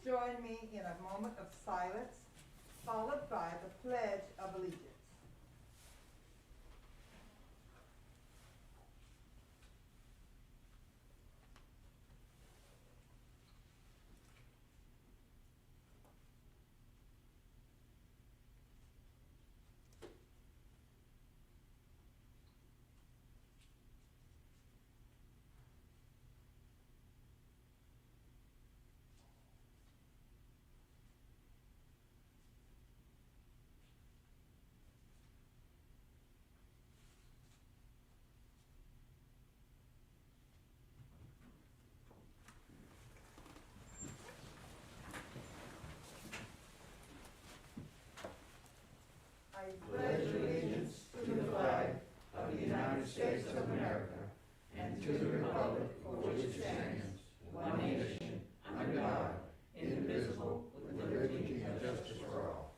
join me in a moment of silence, followed by the Pledge of Allegiance. I pledge allegiance to the flag of the United States of America and to the republic for which it stands, one nation, under God, indivisible, with liberty and justice for all.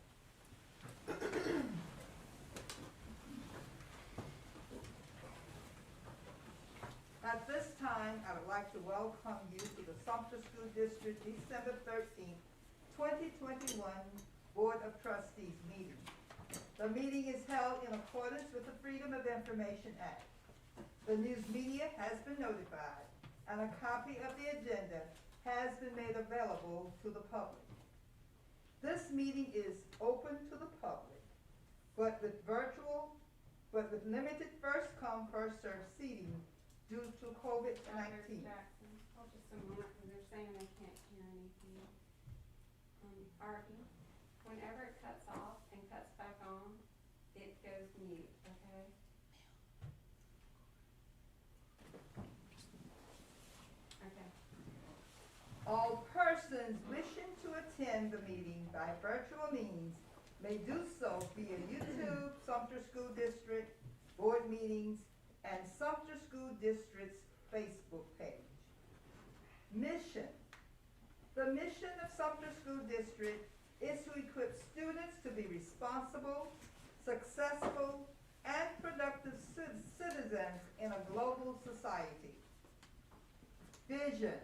At this time, I would like to welcome you to the Sumter School District December 13th, 2021 Board of Trustees meeting. The meeting is held in accordance with the Freedom of Information Act. The news media has been notified, and a copy of the agenda has been made available to the public. This meeting is open to the public, but with limited first come, first served seating due to COVID-19. Jackson, hold just a moment, because they're saying they can't hear anything. Artie, whenever it cuts off and cuts back on, it goes mute, okay? Okay. All persons wishing to attend the meeting by virtual means may do so via YouTube, Sumter School District, board meetings, and Sumter School District's Facebook page. Mission. The mission of Sumter School District is to equip students to be responsible, successful, and productive citizens in a global society. Vision.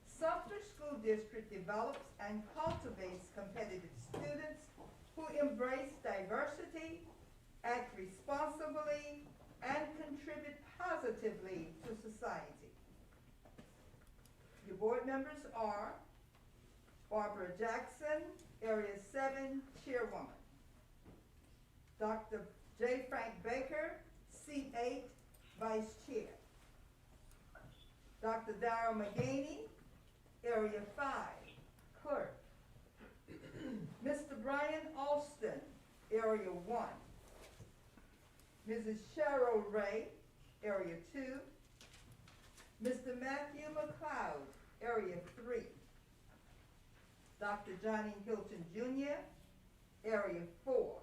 Sumter School District develops and cultivates competitive students who embrace diversity, act responsibly, and contribute positively to society. Your board members are Barbara Jackson, Area 7 Chairwoman. Dr. J. Frank Baker, Seat 8 Vice Chair. Dr. Darrell McGaney, Area 5 Clerk. Mr. Brian Alston, Area 1. Mrs. Cheryl Ray, Area 2. Mr. Matthew McLeod, Area 3. Dr. Johnny Hilton Jr., Area 4.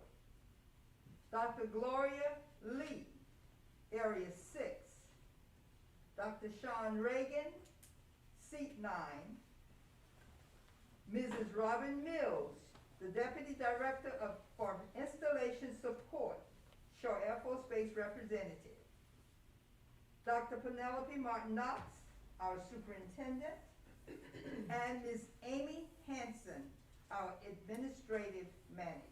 Dr. Gloria Lee, Area 6. Dr. Sean Reagan, Seat 9. Mrs. Robin Mills, the Deputy Director for Installation Support, Shore Air Force Base Representative. Dr. Penelope Martin Knox, our Superintendent, and Ms. Amy Hanson, our Administrative Manager.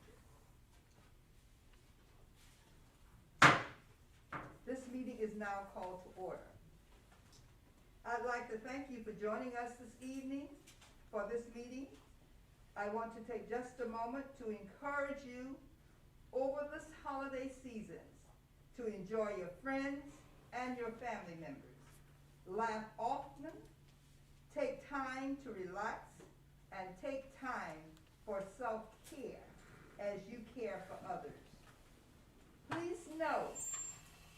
This meeting is now called to order. I'd like to thank you for joining us this evening for this meeting. I want to take just a moment to encourage you over this holiday season to enjoy your friends and your family members. Laugh often, take time to relax, and take time for self-care as you care for others. Please know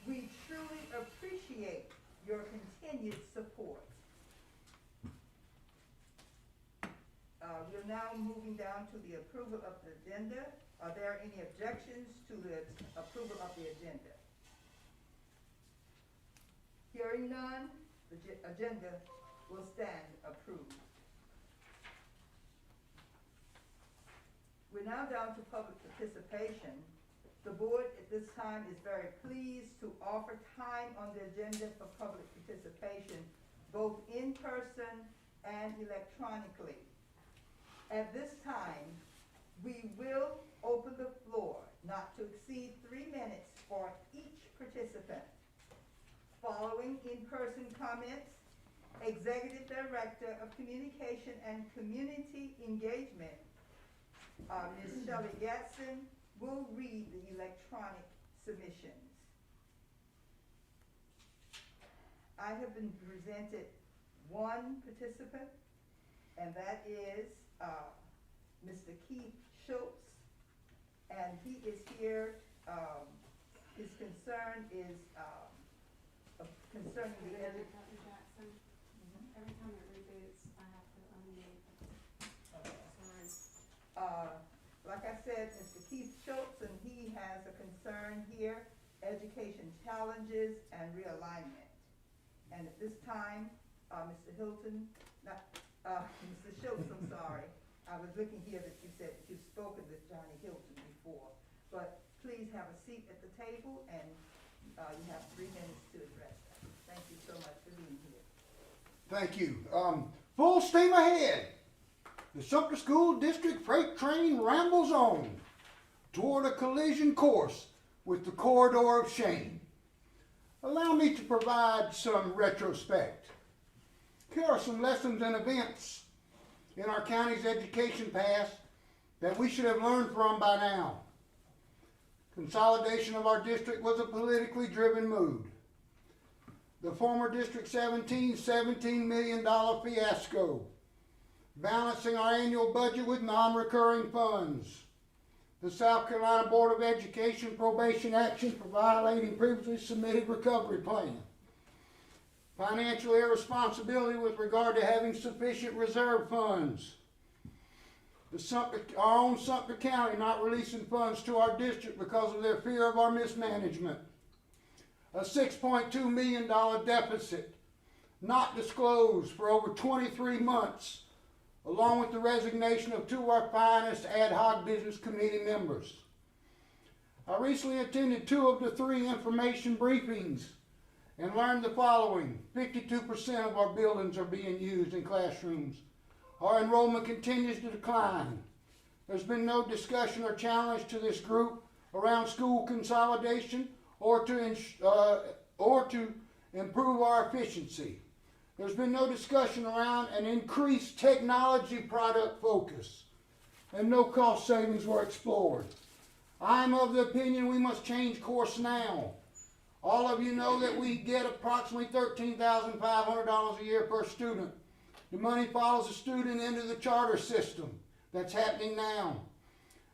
we truly appreciate your continued support. We're now moving down to the approval of the agenda. Are there any objections to the approval of the agenda? Hearing none, the agenda will stand approved. We're now down to public participation. The board at this time is very pleased to offer time on the agenda for public participation, both in person and electronically. At this time, we will open the floor not to exceed 3 minutes for each participant. Following in-person comments, Executive Director of Communication and Community Engagement, Ms. Shelley Gatson, will read the electronic submissions. I have been presented one participant, and that is Mr. Keith Schultz, and he is here. His concern is concerning the Dr. Jackson, every time it reboots, I have to unmute. Sorry. Like I said, Mr. Keith Schultz, and he has a concern here, education challenges and realignment. And at this time, Mr. Hilton, Mr. Schultz, I'm sorry. I was looking here that you said that you've spoken with Johnny Hilton before. But please have a seat at the table, and you have 3 minutes to address that. Thank you so much for being here. Thank you. Full steam ahead. The Sumter School District freight train rambles on toward a collision course with the corridor of shame. Allow me to provide some retrospect. Here are some lessons and events in our county's education past that we should have learned from by now. Consolidation of our district was a politically driven move. The former District 17 $17 million fiasco. Balancing our annual budget with non-recurring funds. The South Carolina Board of Education probation action for violating previously submitted recovery plan. Financial irresponsibility with regard to having sufficient reserve funds. Our own Sumter County not releasing funds to our district because of their fear of our mismanagement. A $6.2 million deficit not disclosed for over 23 months, along with the resignation of 2 of our finest ad hoc business committee members. I recently attended 2 of the 3 information briefings and learned the following. 52% of our buildings are being used in classrooms. Our enrollment continues to decline. There's been no discussion or challenge to this group around school consolidation or to improve our efficiency. There's been no discussion around an increased technology product focus, and no cost savings were explored. I am of the opinion we must change course now. All of you know that we get approximately $13,500 a year per student. The money follows the student into the charter system. That's happening now.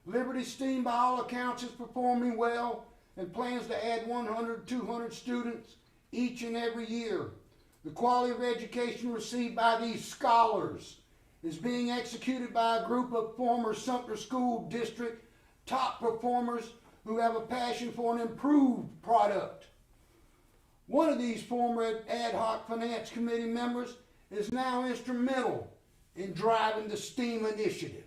Liberty STEAM, by all accounts, is performing well and plans to add 100, 200 students each and every year. The quality of education received by these scholars is being executed by a group of former Sumter School District top performers who have a passion for an improved product. One of these former ad hoc finance committee members is now instrumental in driving the STEAM initiative.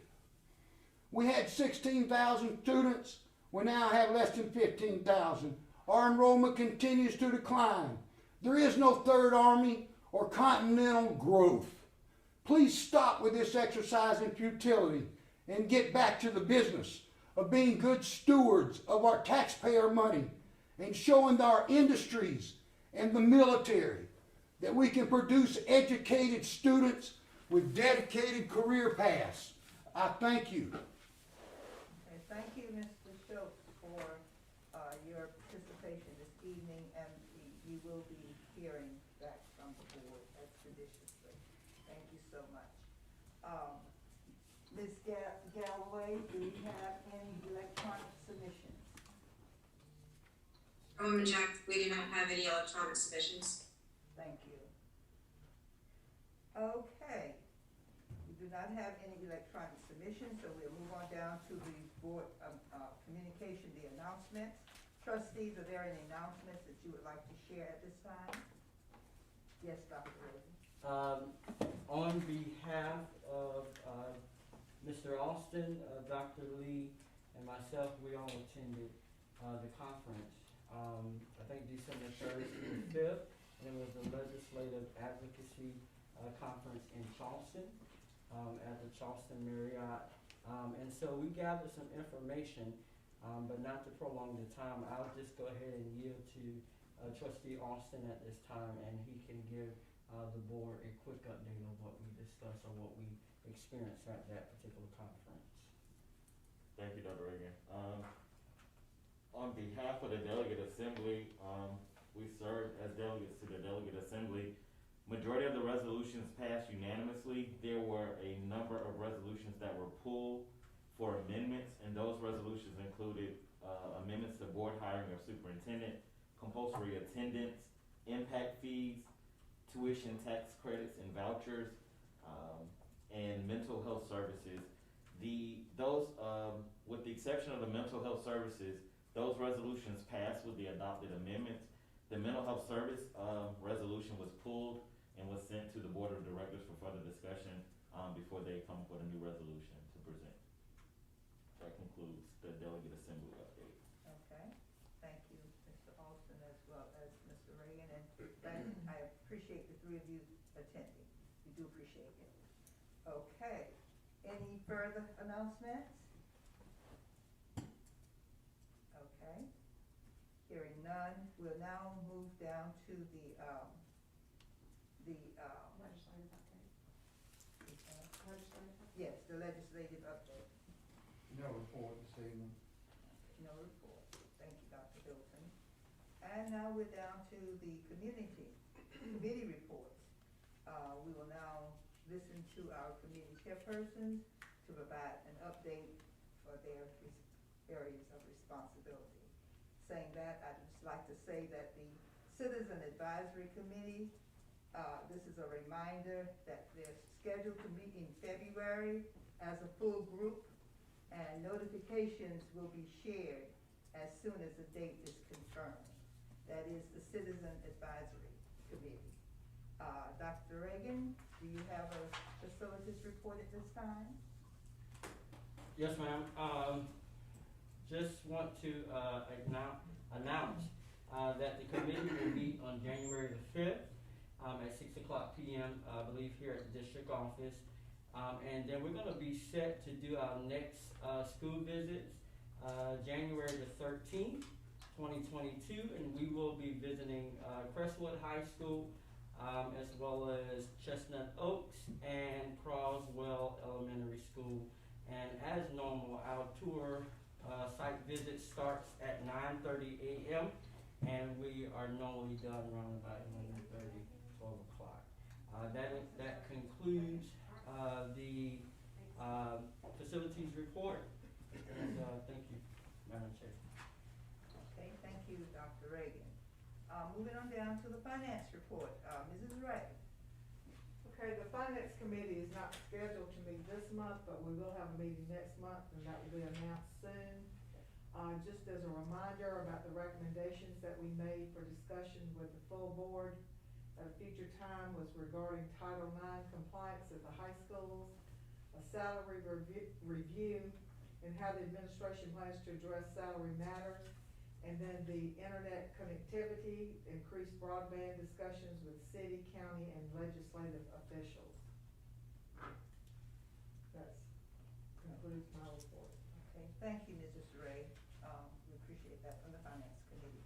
We had 16,000 students. We now have less than 15,000. Our enrollment continues to decline. There is no third army or continental growth. Please stop with this exercise in futility and get back to the business of being good stewards of our taxpayer money and showing our industries and the military that we can produce educated students with dedicated career paths. I thank you. Okay, thank you, Mr. Schultz, for your participation this evening, and you will be hearing back from the board expeditiously. Thank you so much. Ms. Galloway, do we have any electronic submissions? Jack, we do not have any electronic submissions. Thank you. Okay. We do not have any electronic submissions, so we'll move on down to the board communication, the announcements. Trustees, are there any announcements that you would like to share at this time? Yes, Dr. Rosen. On behalf of Mr. Austin, Dr. Lee, and myself, we all attended the conference. I think December 3rd through the 5th, and it was the Legislative Advocacy Conference in Charleston. at the Charleston Marriott. And so we gathered some information, but not to prolong the time, I'll just go ahead and yield to Trustee Austin at this time, and he can give the board a quick update on what we discussed or what we experienced at that particular conference. Thank you, Dr. Reagan. On behalf of the Delegate Assembly, we served as delegates to the Delegate Assembly. Majority of the resolutions passed unanimously. There were a number of resolutions that were pulled for amendments, and those resolutions included amendments to board hiring of superintendent, compulsory attendance, impact fees, tuition tax credits and vouchers, and mental health services. With the exception of the mental health services, those resolutions passed with the adopted amendments. The mental health service resolution was pulled and was sent to the board of directors for further discussion before they come up with a new resolution to present. That concludes the delegate assembly update. Okay, thank you, Mr. Austin, as well as Mr. Reagan, and I appreciate the three of you attending. We do appreciate it. Okay, any further announcements? Okay, hearing none, we'll now move down to the Legislative update. Legislative update. yes, the legislative update. No report this evening. No report. Thank you, Dr. Hilton. And now we're down to the committee reports. We will now listen to our committee chairpersons to provide an update for their areas of responsibility. Saying that, I'd just like to say that the Citizen Advisory Committee, this is a reminder that they're scheduled to meet in February as a full group, and notifications will be shared as soon as the date is confirmed. That is the Citizen Advisory Committee. Dr. Reagan, do you have a facilities report at this time? Yes, ma'am. Just want to announce that the committee will meet on January the 5th at 6 o'clock p.m., I believe, here at the district office. And then we're going to be set to do our next school visits January the 13th, 2022, and we will be visiting Crestwood High School, as well as Chestnut Oaks and Croswell Elementary School. And as normal, our tour site visit starts at 9:30 a.m. and we are normally done around about 11:30, 12 o'clock. That concludes the facilities report. And thank you, Madam Chair. Okay, thank you, Dr. Reagan. Moving on down to the finance report, Mrs. Ray. Okay, the finance committee is not scheduled to meet this month, but we will have a meeting next month, and that will be announced soon. Just as a reminder about the recommendations that we made for discussion with the full board at a future time was regarding Title IX compliance at the high schools, a salary review, and how the administration plans to address salary matters, and then the internet connectivity, increased broadband discussions with city, county, and legislative officials. That concludes my report. Okay, thank you, Mrs. Ray. We appreciate that from the finance committee.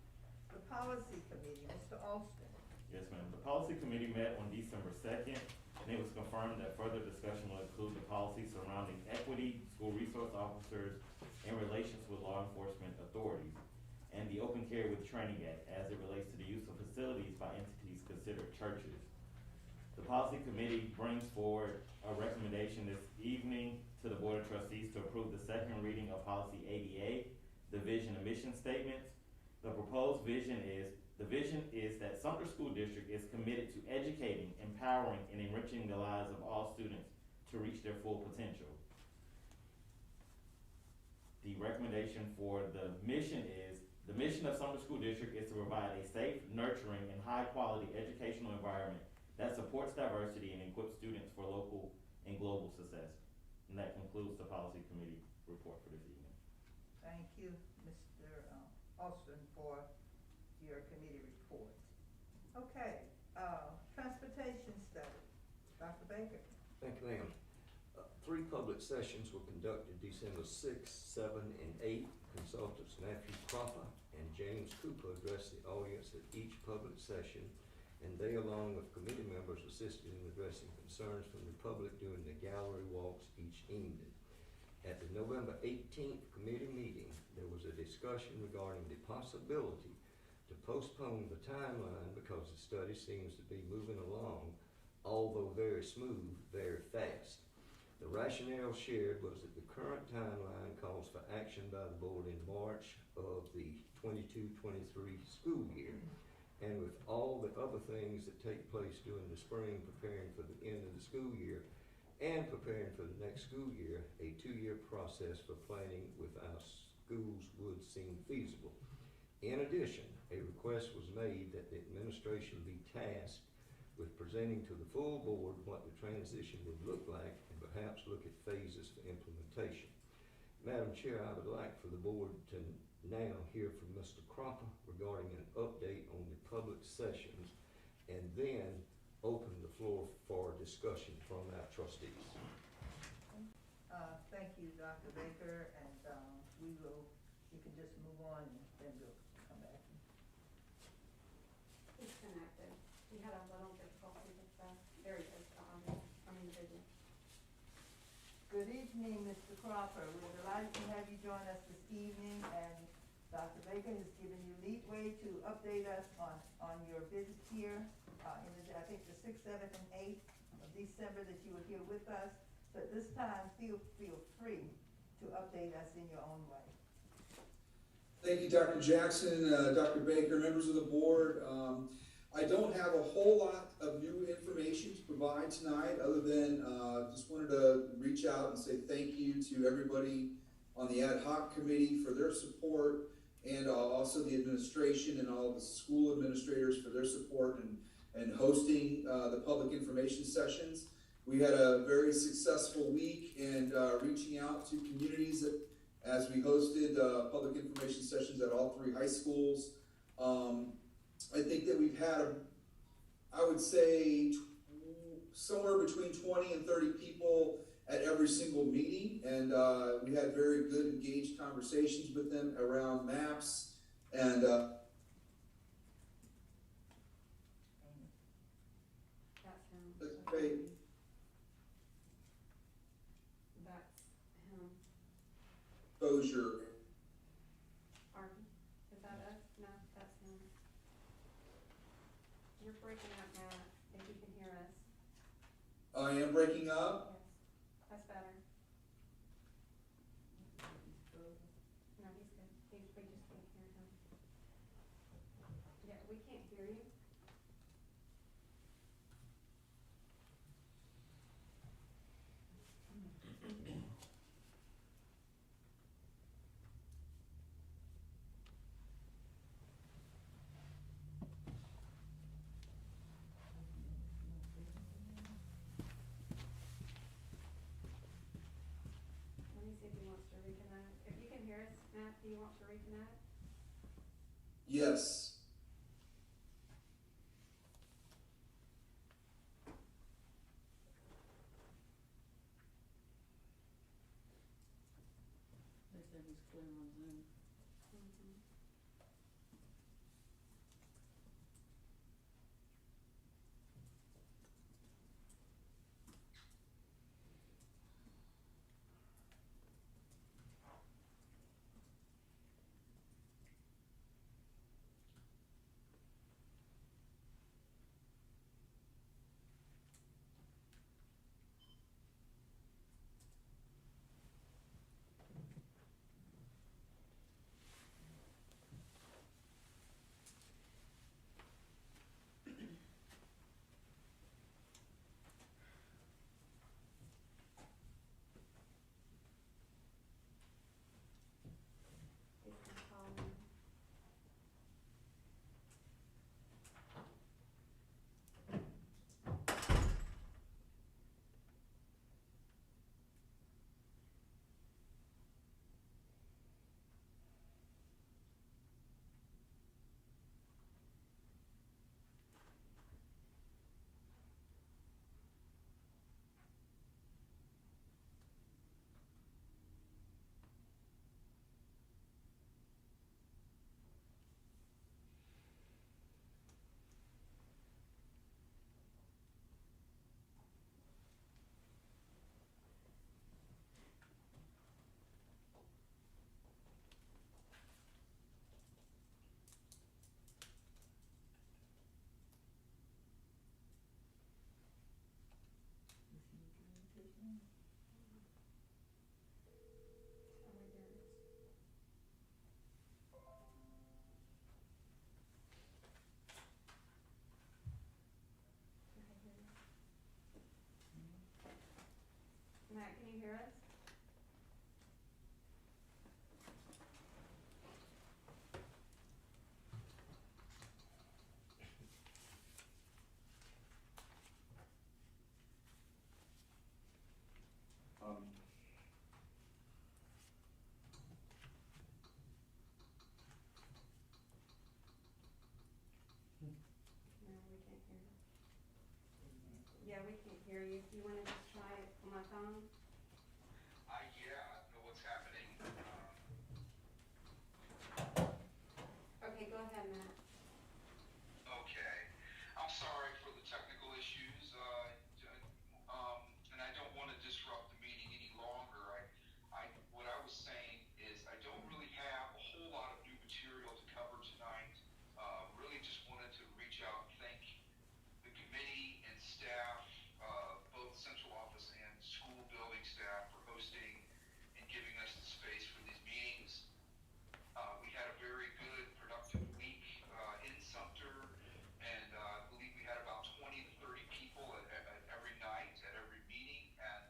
The policy committee, Mr. Alston. Yes, ma'am. The policy committee met on December 2nd, and it was confirmed that further discussion will include the policy surrounding equity, school resource officers, and relations with law enforcement authorities, and the Open Carry with Training Act as it relates to the use of facilities by entities considered churches. The policy committee brings forward a recommendation this evening to the Board of Trustees to approve the second reading of policy 88, the vision and mission statements. The proposed vision is that Sumter School District is committed to educating, empowering, and enriching the lives of all students to reach their full potential. The recommendation for the mission of Sumter School District is to provide a safe, nurturing, and high-quality educational environment that supports diversity and equips students for local and global success. And that concludes the policy committee report for this evening. Thank you, Mr. Alston, for your committee report. Okay, transportation study, Dr. Baker. Thank you, ma'am. 3 public sessions were conducted December 6, 7, and 8. Consultants Matthew Cropper and James Cooper addressed the audience at each public session, and they, along with committee members, assisted in addressing concerns from the public during the gallery walks each evening. At the November 18th committee meeting, there was a discussion regarding the possibility to postpone the timeline because the study seems to be moving along, although very smooth, very fast. The rationale shared was that the current timeline calls for action by the board in March of the 22-23 school year. And with all the other things that take place during the spring, preparing for the end of the school year and preparing for the next school year, a 2-year process for planning with our schools would seem feasible. In addition, a request was made that the administration be tasked with presenting to the full board what the transition would look like and perhaps look at phases for implementation. Madam Chair, I would like for the board to now hear from Mr. Cropper regarding an update on the public sessions, and then open the floor for discussion from our trustees. Thank you, Dr. Baker, and you can just move on and then we'll come back. He's connected. We had a little difficulty with the, there he is, the audio, the video. Good evening, Mr. Cropper. We're delighted to have you join us this evening, and Dr. Baker has given you leeway to update us on your visit here I think the 6th, 7th, and 8th of December that you were here with us. So at this time, feel free to update us in your own way. Thank you, Dr. Jackson, Dr. Baker, members of the board. I don't have a whole lot of new information to provide tonight, other than just wanted to reach out and say thank you to everybody on the ad hoc committee for their support, and also the administration and all of the school administrators for their support and hosting the public information sessions. We had a very successful week in reaching out to communities as we hosted public information sessions at all 3 high schools. I think that we've had, I would say, somewhere between 20 and 30 people at every single meeting, and we had very good engaged conversations with them around maps and That's him. that's great. That's him. Exposure. Arden, is that us? No, that's him. You're breaking up, Matt, if you can hear us. I am breaking up. Yes, that's better. No, he's good. We just can't hear him. Yeah, we can't hear you. Let me see if he wants to reconnect. If you can hear us, Matt, do you want to reconnect? Yes. They said he's clear on Zoom. Mhm. can you hear us? No, we can't hear you. Yeah, we can't hear you. Do you wanna just try it on my phone? Yeah, I don't know what's happening. Okay, go ahead, Matt. Okay, I'm sorry for the technical issues, and I don't want to disrupt the meeting any longer. What I was saying is I don't really have a whole lot of new material to cover tonight. Really just wanted to reach out and thank the committee and staff, both central office and school building staff, for hosting and giving us the space for these meetings. We had a very good, productive week in Sumter, and I believe we had about 20 to 30 people at every night, at every meeting, and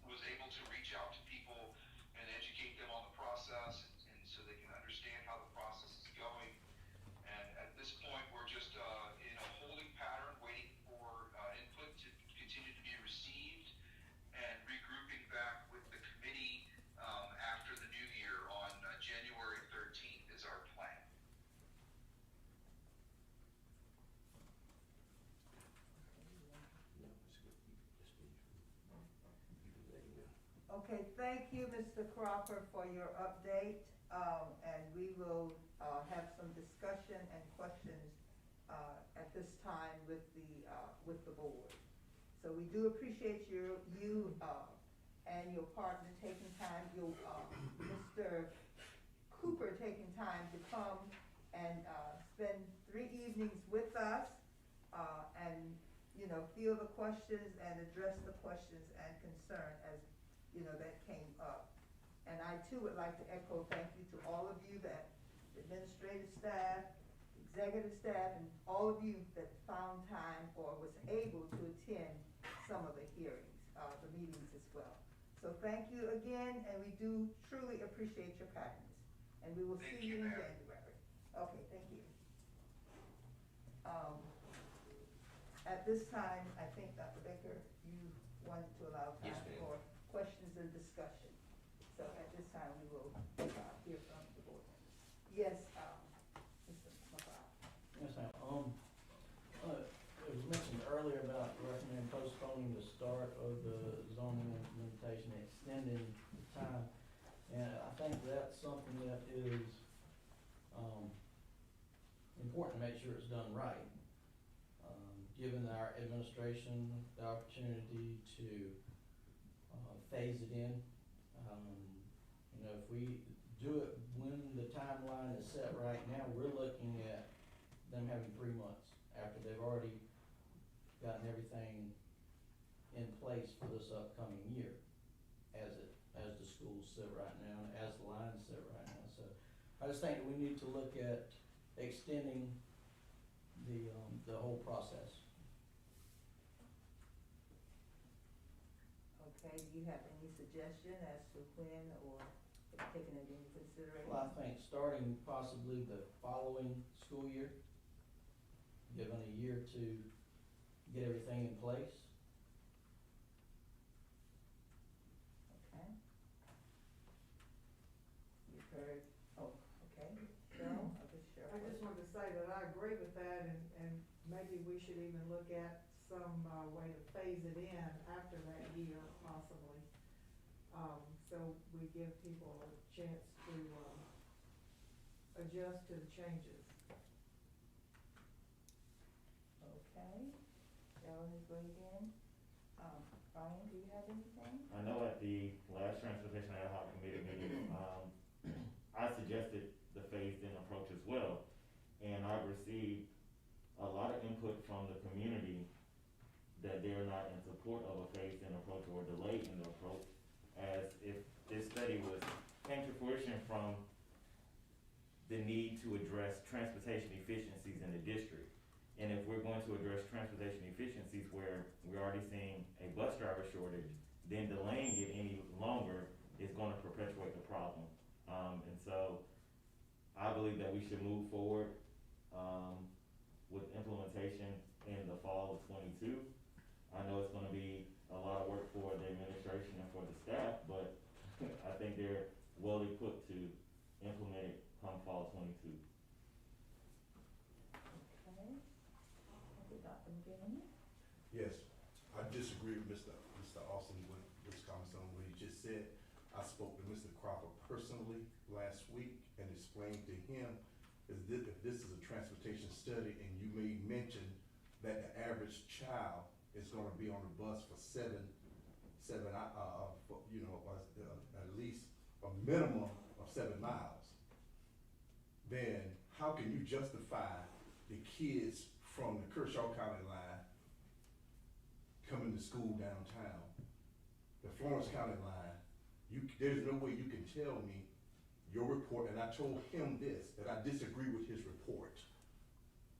was able to reach out to people and educate them on the process, and so they can understand how the process is going. And at this point, we're just in a holding pattern, waiting for input to continue to be received, and regrouping back with the committee after the new year on January 13th is our plan. Okay, thank you, Mr. Cropper, for your update, and we will, have some discussion and questions, at this time with the board. So we do appreciate you, and your partner taking time, Mr. Cooper taking time to come and, spend 3 evenings with us, and, field the questions and address the questions and concern as, that came up. And I too would like to echo thank you to all of you, that administrative staff, executive staff, and all of you that found time or was able to attend some of the hearings, the meetings as well. So thank you again, and we do truly appreciate your kindness. And we will see you in January. Okay, thank you. At this time, I think, Dr. Baker, you wanted to allow time for questions and discussion. So at this time, we will hear from the board members. Yes, Mr. McLeod. Yes, ma'am. It was mentioned earlier about recommending postponing the start of the zoning implementation, extending the time. And I think that's something that is, important to make sure it's done right. Given our administration the opportunity to, phase it in. If we do it when the timeline is set right now, we're looking at them having 3 months after they've already gotten everything in place for this upcoming year, as the schools sit right now, and as the lines sit right now. So I just think that we need to look at extending the whole process. Okay, do you have any suggestion as to when or taking it into consideration? Well, I think starting possibly the following school year, given a year to get everything in place. Okay. You've heard, okay, Cheryl, I'll just share. I just wanted to say that I agree with that, and maybe we should even look at some way to phase it in after that year, possibly. So we give people a chance to adjust to the changes. Okay, Cheryl has weighed in. Brian, do you have anything? I know at the last Transportation Ad Hoc Committee meeting, I suggested the phased-in approach as well, and I received a lot of input from the community that they're not in support of a phased-in approach or delay in the approach, as if this study came to fruition from the need to address transportation efficiencies in the district. And if we're going to address transportation efficiencies where we're already seeing a bus driver shortage, then delaying it any longer is gonna perpetuate the problem. And so I believe that we should move forward, with implementation in the fall of '22. I know it's gonna be a lot of work for the administration and for the staff, but I think they're well equipped to implement it come fall '22. Okay. Dr. McGinn? Yes, I disagree with Mr. Austin with his comments on what he just said. I spoke to Mr. Cropper personally last week and explained to him if this is a transportation study and you made mention that the average child is gonna be on the bus for at least a minimum of 7 miles, then how can you justify the kids from the Kershaw County line coming to school downtown, the Florence County line? There's no way you can tell me your report, and I told him this, that I disagree with his report,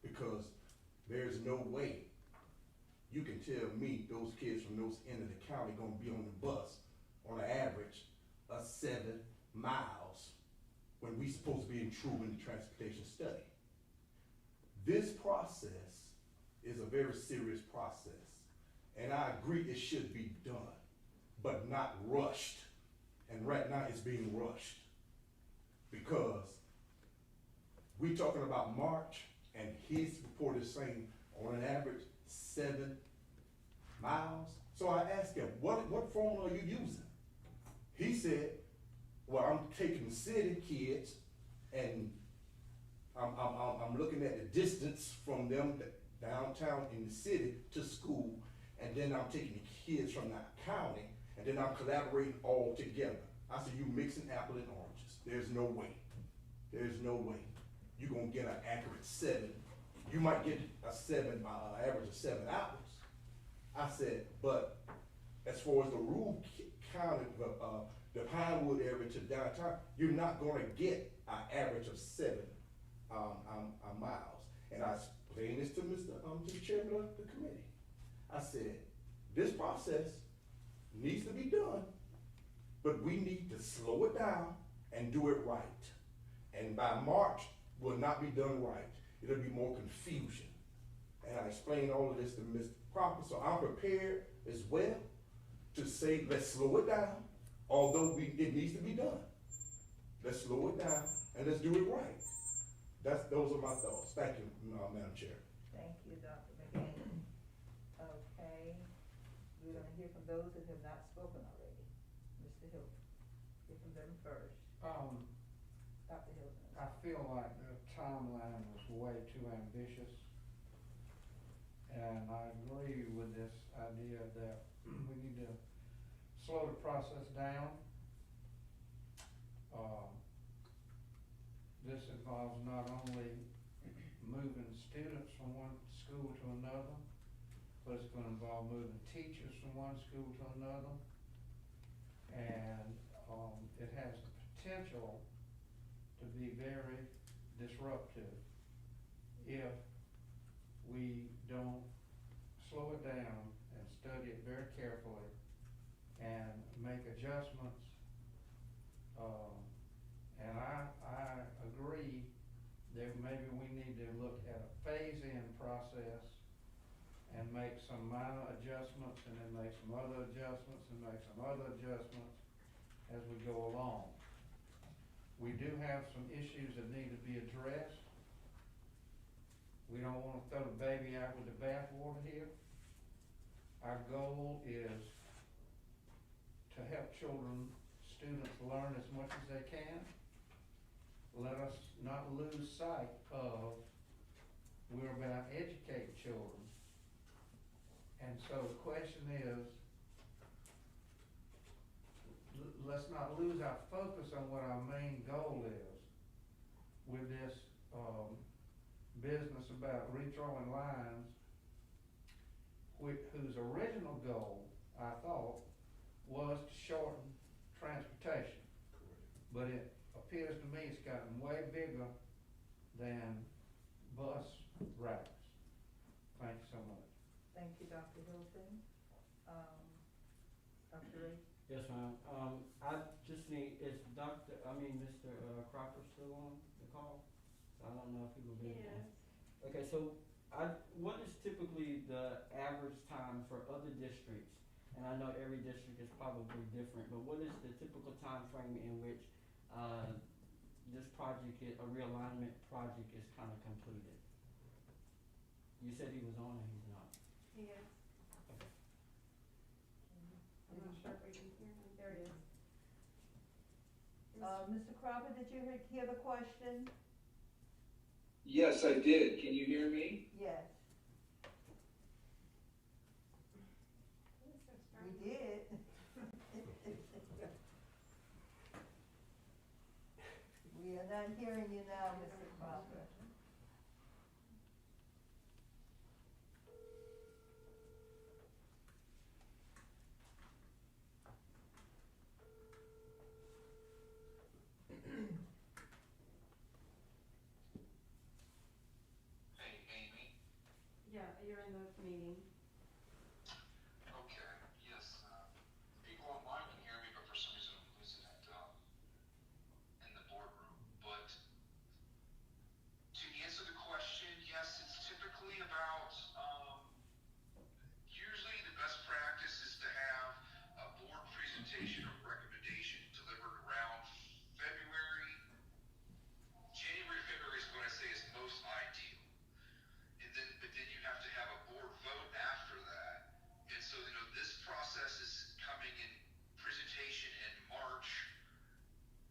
because there's no way you can tell me those kids from those end of the county gonna be on the bus on an average of 7 miles when we supposed to be improving the transportation study. This process is a very serious process, and I agree it should be done, but not rushed. And right now it's being rushed because we talking about March, and his report is saying on an average 7 miles. So I asked him, what formula are you using? He said, well, I'm taking city kids and I'm looking at the distance from them downtown in the city to school, and then I'm taking the kids from that county, and then I'm collaborating all together. I said, you mixing apples and oranges. There's no way. There's no way you're gonna get an accurate 7. You might get a 7 by an average of 7 hours. I said, but as far as the rural county, the Pinewood area to downtown, you're not gonna get an average of 7 miles. And I explained this to the chairman of the committee. I said, this process needs to be done, but we need to slow it down and do it right. And by March, will not be done right. It'll be more confusion. And I explained all of this to Mr. Cropper, so I'm prepared as well to say, let's slow it down, although it needs to be done. Let's slow it down and let's do it right. Those are my thoughts. Thank you, Madam Chair. Thank you, Dr. McGinn. Okay, we're gonna hear from those that have not spoken already. Mr. Hilton, hear from them first. Dr. Hilton. I feel like the timeline was way too ambitious. And I agree with this idea that we need to slow the process down. This involves not only moving students from one school to another, but it's gonna involve moving teachers from one school to another. And it has the potential to be very disruptive if we don't slow it down and study it very carefully and make adjustments. And I agree that maybe we need to look at a phase-in process and make some minor adjustments, and then make some other adjustments, and make some other adjustments as we go along. We do have some issues that need to be addressed. We don't want to throw the baby out with the bathwater here. Our goal is to help students learn as much as they can. Let us not lose sight of we're about educating children. And so the question is, let's not lose our focus on what our main goal is with this business about redrawing lines, whose original goal, I thought, was to shorten transportation. But it appears to me it's gotten way bigger than bus routes. Thank you so much. Thank you, Dr. Hilton. Dr. Mr. I just need, is Mr. Cropper still on the call? I don't know if he will be. Yes. Okay, so what is typically the average time for other districts? And I know every district is probably different, but what is the typical time frame in which, this project, a realignment project is kind of completed? You said he was on and he's not. Yes. Okay. I'm not sure if we can hear him. There he is. Mr. Cropper, did you hear the question? Yes, I did. Can you hear me? Yes, Who is so we strange? did. We are not hearing you now, Mr. Cropper. Hey, Amy. Yeah, you're in the meeting. Okay, yes, people online can hear me, but for some reason I'm losing it, in the boardroom. But to answer the question, yes, it's typically about, usually the best practice is to have a board presentation or recommendation delivered around February. January, February is what I say is most ideal. But then you have to have a board vote after that. And so, this process is coming in presentation in March,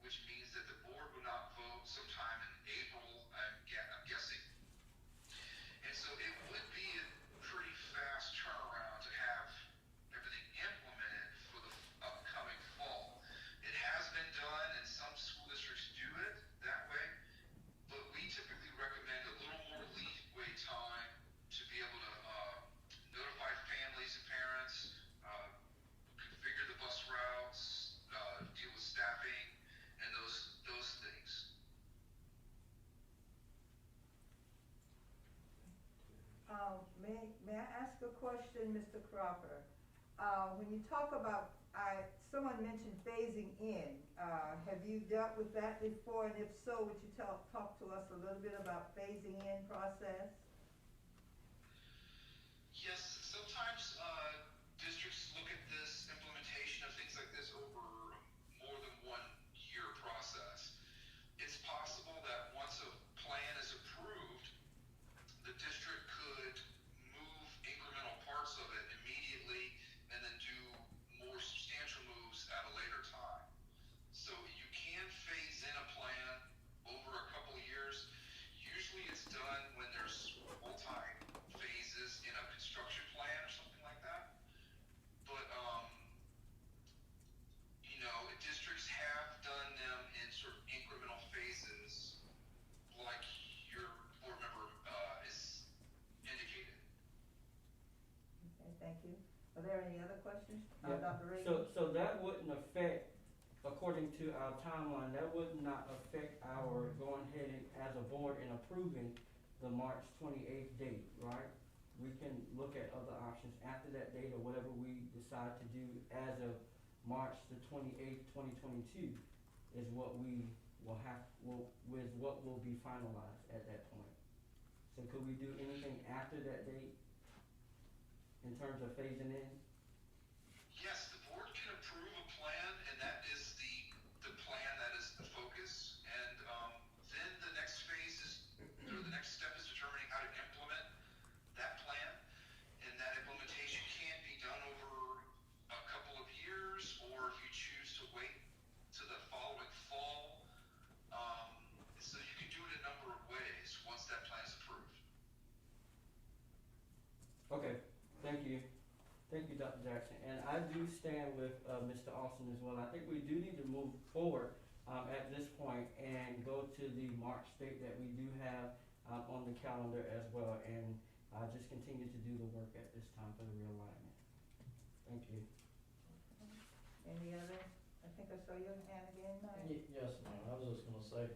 which means that the board would not vote sometime in April, I'm guessing. And so it would be a pretty fast turnaround to have everything implemented for the upcoming fall. It has been done, and some school districts do it that way, but we typically recommend a little more leeway time to be able to notify families and parents, configure the bus routes, deal with staffing, and those things. May I ask a question, Mr. Cropper? When you talk about, someone mentioned phasing in, have you dealt with that before? And if so, would you talk to us a little bit about phasing in process? Yes, sometimes districts look at this implementation of things like this over more than 1 year process. It's possible that once a plan is approved, the district could move incremental parts of it immediately and then do more substantial moves at a later time. So you can phase in a plan over a couple of years. Usually it's done when there's multi-phases in a construction plan or something like that. But, districts have done them in sort of incremental phases, like your board member is indicated. Okay, thank you. Are there any other questions? Yeah. Dr. Reagan? So that wouldn't affect, according to our timeline, that would not affect our going ahead and, as a board, and approving the March 28th date, right? We can look at other options after that date, or whatever we decide to do as of March the 28th, 2022 is what we will what will be finalized at that point. So could we do anything after that date in terms of phasing in? Yes, the board can approve a plan, and that is the plan, that is the focus. And then the next phase is, or the next step is determining how to implement that plan. And that implementation can be done over a couple of years, or if you choose to wait to the following fall. So you can do it a number of ways once that plan is approved. Okay, thank you. Thank you, Dr. Jackson. And I do stand with Mr. Austin as well. I think we do need to move forward at this point and go to the March date that we do have on the calendar as well, and just continue to do the work at this time for the realignment. Thank you. Any other? I think I saw your hand again, Mike. Yes, ma'am, I was just gonna say,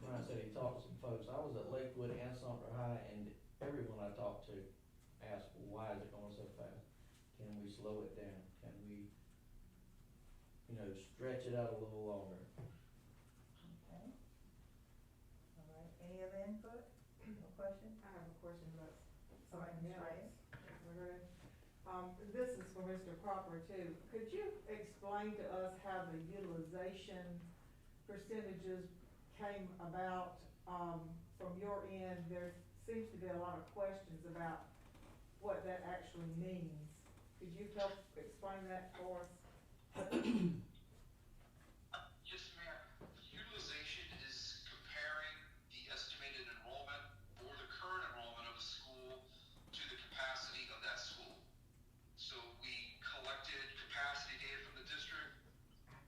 Brian said he talked to some folks, I was at Lakewood and Sumter High, and everyone I talked to asked, why is it going so fast? Can we slow it down? Can we stretch it out a little longer. Okay. All right, any other input, or questions? I have a question about All right, something Ms. Reyes. else. We're good. This is for Mr. Cropper too. Could you explain to us how the utilization percentages came about, from your end? There seems to be a lot of questions about what that actually means. Could you help explain that for us? Yes, ma'am. Utilization is comparing the estimated enrollment or the current enrollment of a school to the capacity of that school. So we collected capacity data from the district,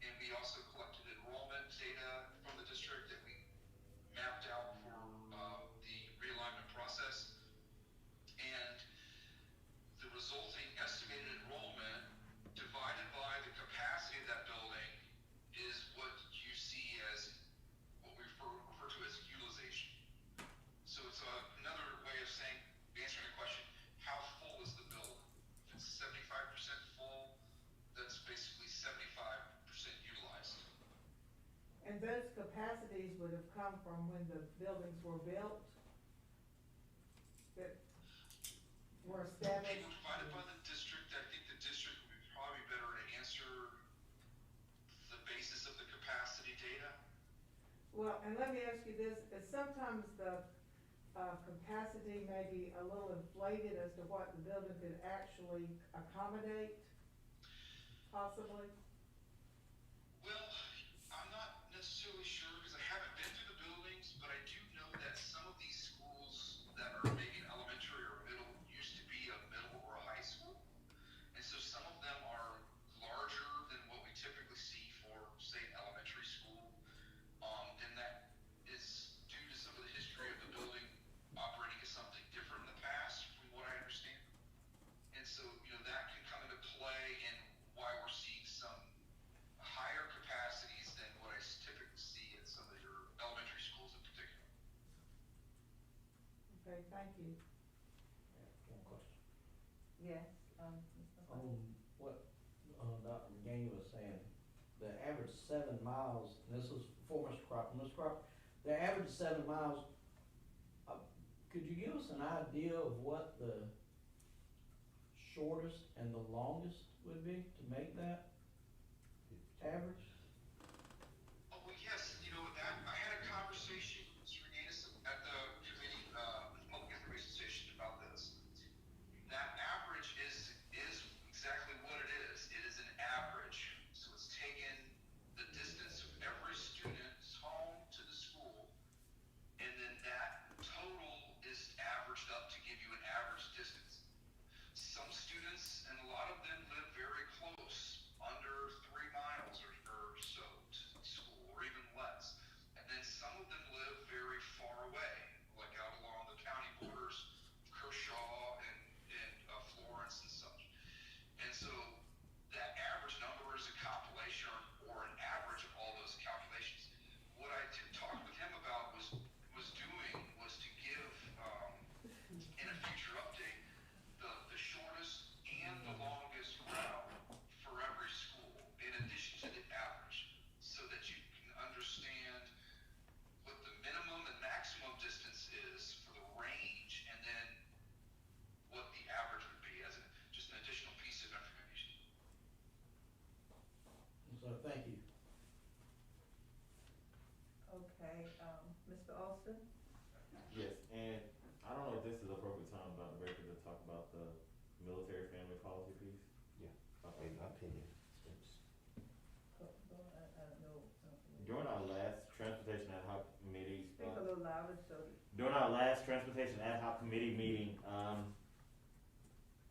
and we also collected enrollment data from the district that we mapped out for the realignment process. And the resulting estimated enrollment divided by the capacity of that building is what you see as what we refer to as utilization. So it's another way of saying, answering the question, how full is the building? If it's 75% full, that's basically 75% utilized. And those capacities would have come from when the buildings were built? That were They established? were provided by the district. I think the district would be probably better to answer the basis of the capacity data. Well, and let me ask you this, is sometimes the, capacity may be a little inflated as to what the building could actually accommodate, possibly? Well, I'm not necessarily sure because I haven't been through the buildings, but I do know that some of these schools that are maybe an elementary or middle used to be a middle or a high school. And so some of them are larger than what we typically see for, say, an elementary school. And that is due to some of the history of the building operating as something different in the past, from what I understand. And so, that can come into play in why we're seeing some higher capacities than what I typically see at some of your elementary schools in particular. Okay, thank you. One question. Yes, Mr. On what, Dr. McGaney was saying, the average 7 miles, and this is for Mr. Cropper, the average 7 miles, could you give us an idea of what the shortest and the longest would be to make that average? Oh, well, yes, that I had a conversation with Mr. Reganis at the committee, public information station about this. That average is exactly what it is. It is an average. So it's taken the distance of every student's home to the school, and then that total is averaged up to give you an average distance. Some students, and a lot of them, live very close, under 3 miles or so to school, or even less. And then some of them live very far away, like out along the county borders, Kershaw and Florence and such. And so that average number is a compilation or an average of all those calculations. What I talked with him about was to give, in a future update, the shortest and the longest route for every school, in addition to the average, so that you can understand what the minimum and maximum distance is for the range, and then what the average would be as just an additional piece of information. So thank you. Okay, Mr. Alston? Yes, and I don't know if this is appropriate time, Dr. Baker, to talk about the military family policy piece. Yeah. Okay. In my opinion, I don't know. During our last transportation ad hoc committee, Speak a little louder so. during our last transportation ad hoc committee meeting,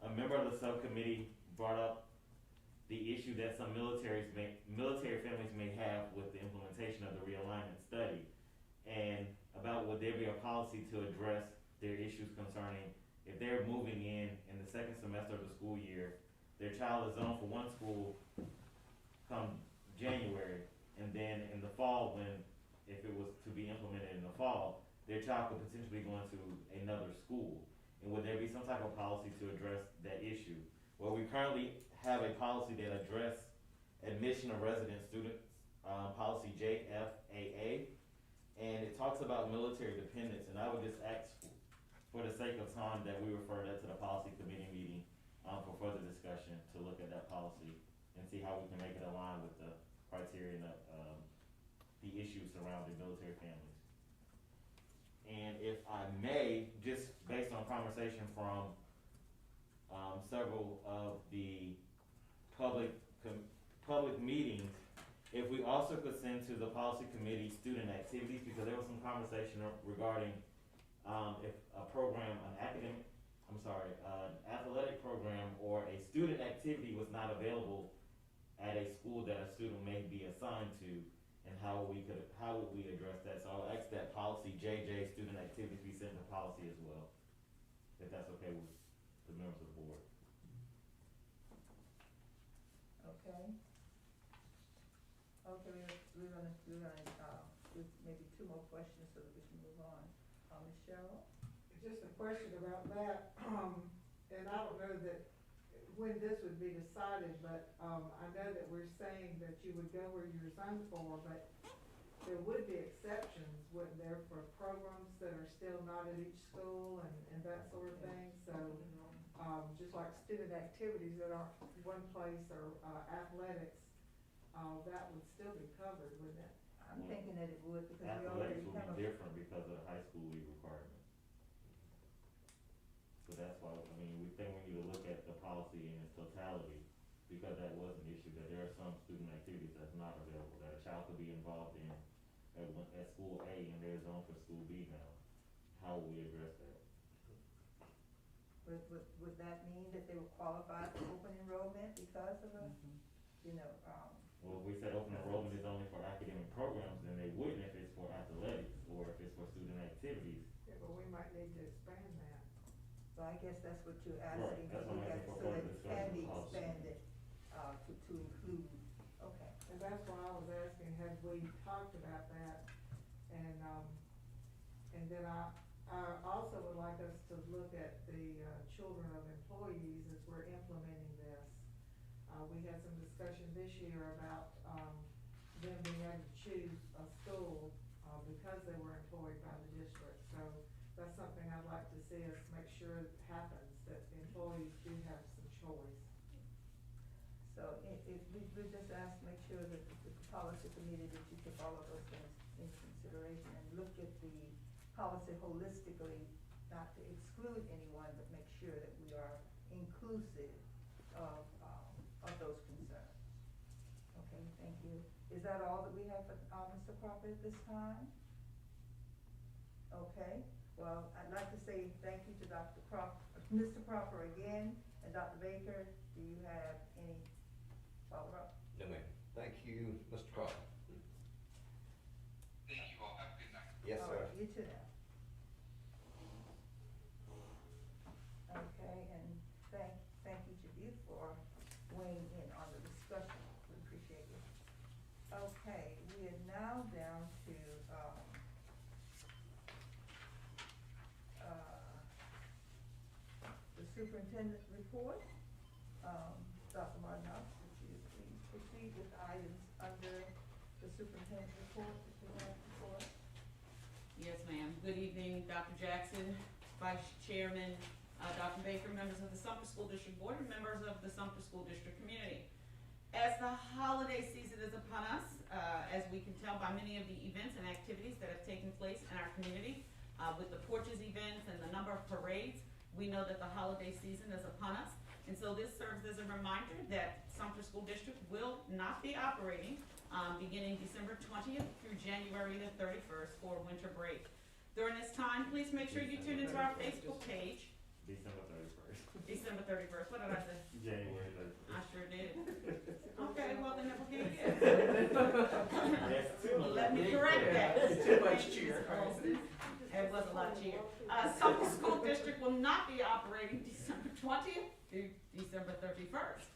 a member of the subcommittee brought up the issue that some military families may have with the implementation of the realignment study, and about would there be a policy to address their issues concerning if they're moving in the second semester of the school year, their child is zoned for one school come January, and then in the fall, if it was to be implemented in the fall, their child could potentially go into another school. And would there be some type of policy to address that issue? Well, we currently have a policy that addresses admission of resident students, policy JFAA, and it talks about military dependents, and I would just ask, for the sake of time, that we refer that to the policy committee meeting, for further discussion, to look at that policy and see how we can make it align with the criteria and the issues surrounding military families. And if I may, just based on conversation from several of the public meetings, if we also could send to the policy committee student activities, because there was some conversation regarding if a program, an athletic program or a student activity was not available at a school that a student may be assigned to, and how would we address that? So I'll ask that policy JJ, student activities, be sent to policy as well, if that's okay with the members of the board. Okay. Okay, we're gonna do maybe two more questions so that we can move on. Ms. Cheryl? Just a question about that, and I don't know that when this would be decided, but, I know that we're saying that you would go where you're zoned for, but there would be exceptions, wouldn't there, for programs that are still not at each school and that sort of thing, so, just like student activities that aren't one place or, athletics, that would still be covered, wouldn't it? I'm thinking that it would, because we already Athletics will have be different because of the high school league requirement. So that's why, I mean, we think we need to look at the policy in its totality, because that was an issue, that there are some student activities that's not available, that a child could be involved in at school A and there's zone for school B now. How will we address that? Would that mean that they were qualified for open enrollment because of a, Well, if we said open enrollment is only for academic programs, then they wouldn't if it's for athletics or if it's for student activities. Yeah, but we might need to expand that. So I guess that's what you're asking, Right, that's what I'm asking for so further that it discussion can be of the policy. expanded, to include, okay. And that's why I was asking, had we talked about that? And then I also would like us to look at the, children of employees as we're implementing this. We had some discussion this year about, them being able to choose a school, because they were employed by the district. So that's something I'd like to see us make sure it happens, that the employees do have some choice. So we just asked, make sure that the policy committee, that you took all of those things into consideration and look at the policy holistically, not to exclude anyone, but make sure that we are inclusive of those concerns. Okay, thank you. Is that all that we have for, Mr. Cropper at this time? Okay, well, I'd like to say thank you to Mr. Cropper again, and Dr. Baker, do you have any follow-up? No, ma'am. Thank you, Mr. Crawford. Thank you all. Have a good night. Yes, All sir. right, you too now. Okay, and thank each of you for weighing in on the discussion. We appreciate you. Okay, we are now down to, the superintendent report. Dr. Martinoff, would you please proceed with items under the superintendent report that you have before us? Yes, ma'am. Good evening, Dr. Jackson, Vice Chairman, Dr. Baker, members of the Sumter School District Board, and members of the Sumter School District community. As the holiday season is upon us, as we can tell by many of the events and activities that have taken place in our community, with the Porches events and the number of parades, we know that the holiday season is upon us. And so this serves as a reminder that Sumter School District will not be operating beginning December 20th through January the 31st for winter break. During this time, please make sure you tune into our Facebook page. December 31st. December 31st, what did I say? January 31st. I sure did. Okay, well then never get it. That's too much. Let me correct that. Too much cheer. It was a lot of cheer. Sumter School District will not be operating December 20th through December 31st.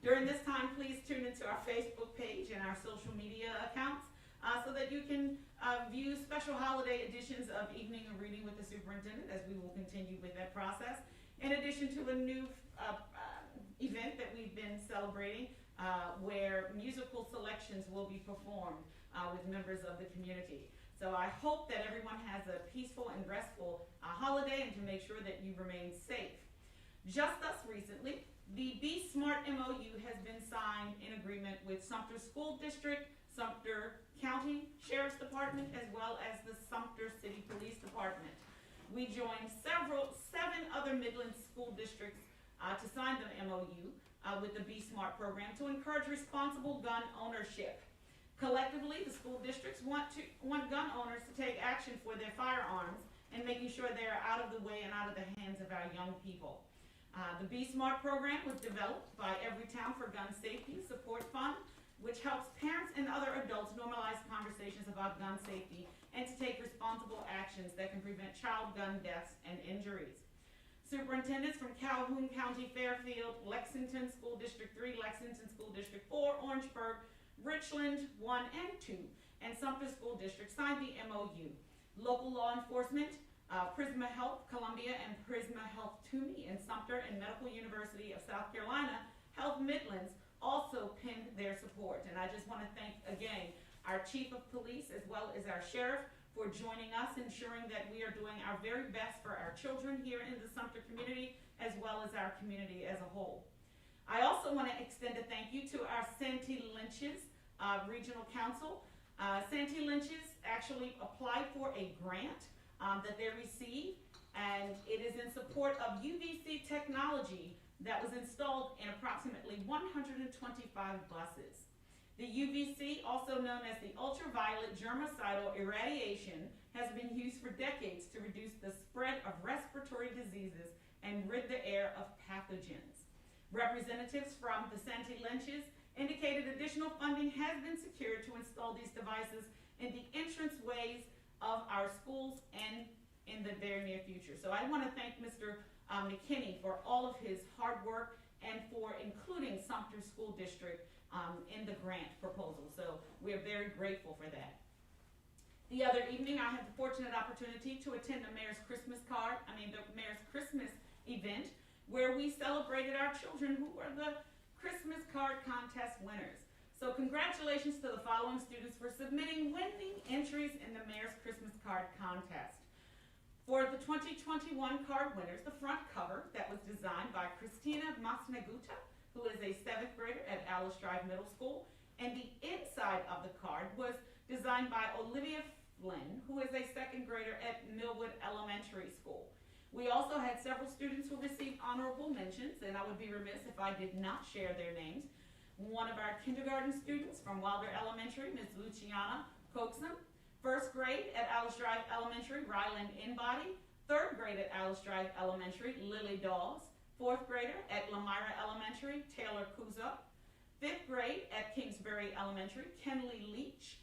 During this time, please tune into our Facebook page and our social media accounts so that you can view special holiday editions of Evening of Reading with the Superintendent, as we will continue with that process. In addition to a new event that we've been celebrating, where musical selections will be performed with members of the community. So I hope that everyone has a peaceful and restful holiday, and to make sure that you remain safe. Just thus recently, the Be Smart MOU has been signed in agreement with Sumter School District, Sumter County Sheriff's Department, as well as the Sumter City Police Department. We joined 7 other Midland school districts to sign the MOU with the Be Smart program to encourage responsible gun ownership. Collectively, the school districts want gun owners to take action for their firearms and making sure they are out of the way and out of the hands of our young people. The Be Smart program was developed by Everytown for Gun Safety Support Fund, which helps parents and other adults normalize conversations about gun safety and to take responsible actions that can prevent child gun deaths and injuries. Superintendents from Calhoun County, Fairfield, Lexington School District 3, Lexington School District 4, Orangeburg, Richland 1 and 2, and Sumter School District signed the MOU. Local law enforcement, Prisma Health Columbia and Prisma Health Toomey in Sumter, and Medical University of South Carolina Health Midlands also pinned their support. And I just want to thank again our Chief of Police as well as our Sheriff for joining us, ensuring that we are doing our very best for our children here in the Sumter community as well as our community as a whole. I also want to extend a thank you to our Santee Lynch's Regional Council. Santee Lynch's actually applied for a grant that they received, and it is in support of UVC technology that was installed in approximately 125 buses. The UVC, also known as the ultraviolet germicidal irradiation, has been used for decades to reduce the spread of respiratory diseases and rid the air of pathogens. Representatives from the Santee Lynch's indicated additional funding has been secured to install these devices in the entranceways of our schools and in the very near future. So I want to thank Mr. McKinney for all of his hard work and for including Sumter School District in the grant proposal. So we are very grateful for that. The other evening, I had the fortunate opportunity to attend the Mayor's Christmas event, where we celebrated our children who were the Christmas card contest winners. So congratulations to the following students for submitting winning entries in the Mayor's Christmas card contest. For the 2021 card winners, the front cover that was designed by Christina Masnaguta, who is a 7th grader at Alice Drive Middle School, and the inside of the card was designed by Olivia Flynn, who is a 2nd grader at Millwood Elementary School. We also had several students who received honorable mentions, and I would be remiss if I did not share their names. One of our kindergarten students from Wilder Elementary, Ms. Luciana Coxum. 1st grade at Alice Drive Elementary, Ryland Inbody. 3rd grade at Alice Drive Elementary, Lily Dawes. 4th grader at Lamira Elementary, Taylor Kuzo. 5th grade at Kingsbury Elementary, Kenley Leach.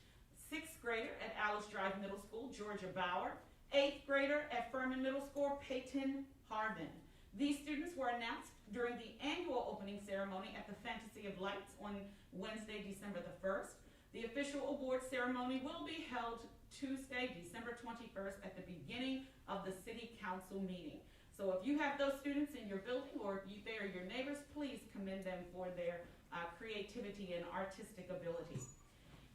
6th grader at Alice Drive Middle School, Georgia Bauer. 8th grader at Furman Middle School, Peyton Harvin. These students were announced during the annual opening ceremony at the Fantasy of Lights on Wednesday, December the 1st. The official award ceremony will be held Tuesday, December 21st at the beginning of the City Council meeting. So if you have those students in your building, or if they are your neighbors, please commend them for their creativity and artistic ability.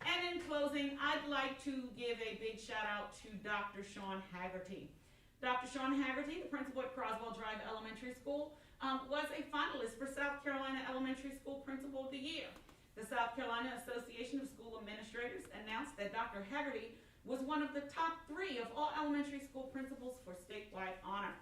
And in closing, I'd like to give a big shout out to Dr. Sean Haggerty. Dr. Sean Haggerty, the principal at Croswell Drive Elementary School, was a finalist for South Carolina Elementary School Principal of the Year. The South Carolina Association of School Administrators announced that Dr. Haggerty was one of the top 3 of all elementary school principals for statewide honor.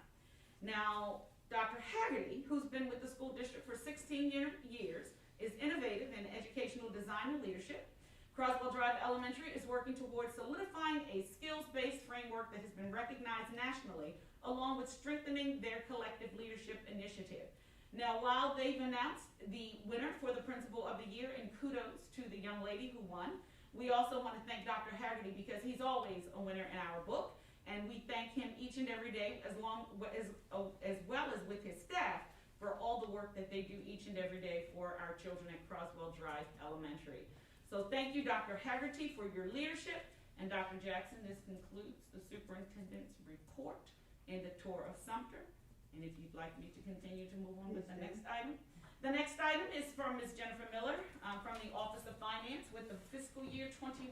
Now, Dr. Haggerty, who's been with the school district for 16 years, is innovative in educational design and leadership. Croswell Drive Elementary is working towards solidifying a skills-based framework that has been recognized nationally, along with strengthening their collective leadership initiative. Now, while they've announced the winner for the Principal of the Year, and kudos to the young lady who won, we also want to thank Dr. Haggerty because he's always a winner in our book, and we thank him each and every day as well as with his staff for all the work that they do each and every day for our children at Croswell Drive Elementary. So thank you, Dr. Haggerty, for your leadership. And Dr. Jackson, this concludes the superintendent's report in the tour of Sumter. And if you'd like me to continue to move on with the next item. The next item is from Ms. Jennifer Miller, from the Office of Finance with the fiscal year 21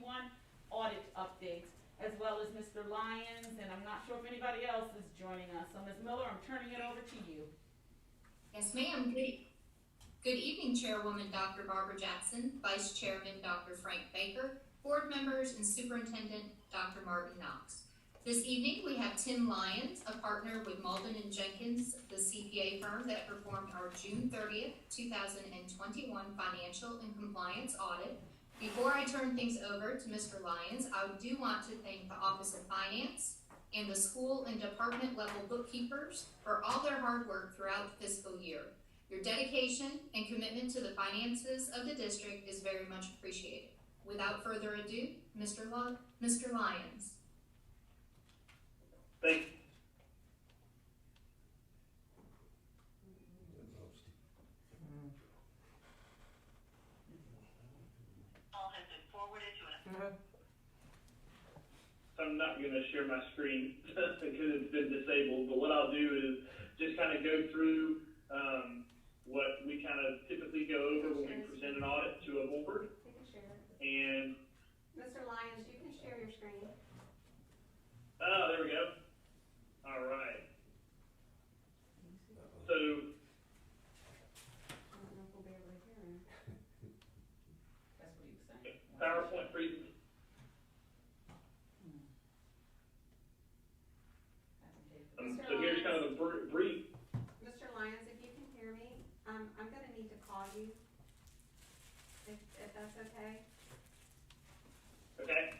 audit updates, as well as Mr. Lyons, and I'm not sure if anybody else is joining us. So Ms. Miller, I'm turning it over to you. Yes, ma'am. Good evening, Chairwoman Dr. Barbara Jackson, Vice Chairman Dr. Frank Baker, Board members, and Superintendent Dr. Martin Knox. This evening, we have Tim Lyons, a partner with Malden & Jenkins, the CPA firm that performed our June 30th, 2021 financial and compliance audit. Before I turn things over to Mr. Lyons, I do want to thank the Office of Finance and the school and department level bookkeepers for all their hard work throughout the fiscal year. Your dedication and commitment to the finances of the district is very much appreciated. Without further ado, Mr. Lyons. Thank you. All has been forwarded to an I'm not going to share my screen because it's been disabled, but what I'll do is just kind of go through what we kind of typically go over when we present an audit to a board. You can share it. And, Mr. Lyons, you can share your screen. oh, there we go. All right. So, I don't know if we'll be able to hear him. That's what he was saying. PowerPoint presentation. So here's kind of a brief. Mr. Lyons, if you can hear me, I'm gonna need to call you, if that's okay. Okay.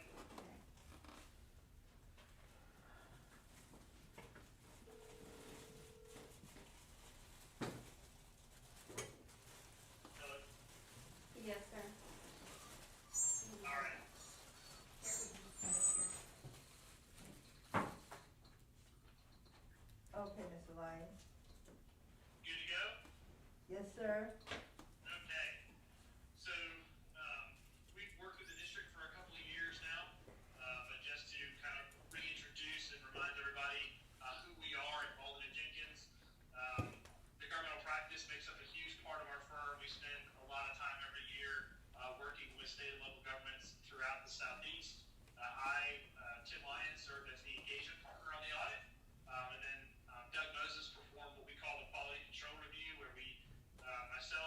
Yes, sir. All right. Okay, Mr. Lyons. Good to go? Yes, sir. Okay. So, we've worked with the district for a couple of years now, but just to kind of reintroduce and remind everybody who we are at Malden & Jenkins. The governmental practice makes up a huge part of our firm. We spend a lot of time every year working with state and local governments throughout the Southeast. Tim Lyons, served as the engagement partner on the audit, and then Doug Moses performed what we call the quality control review, where we, myself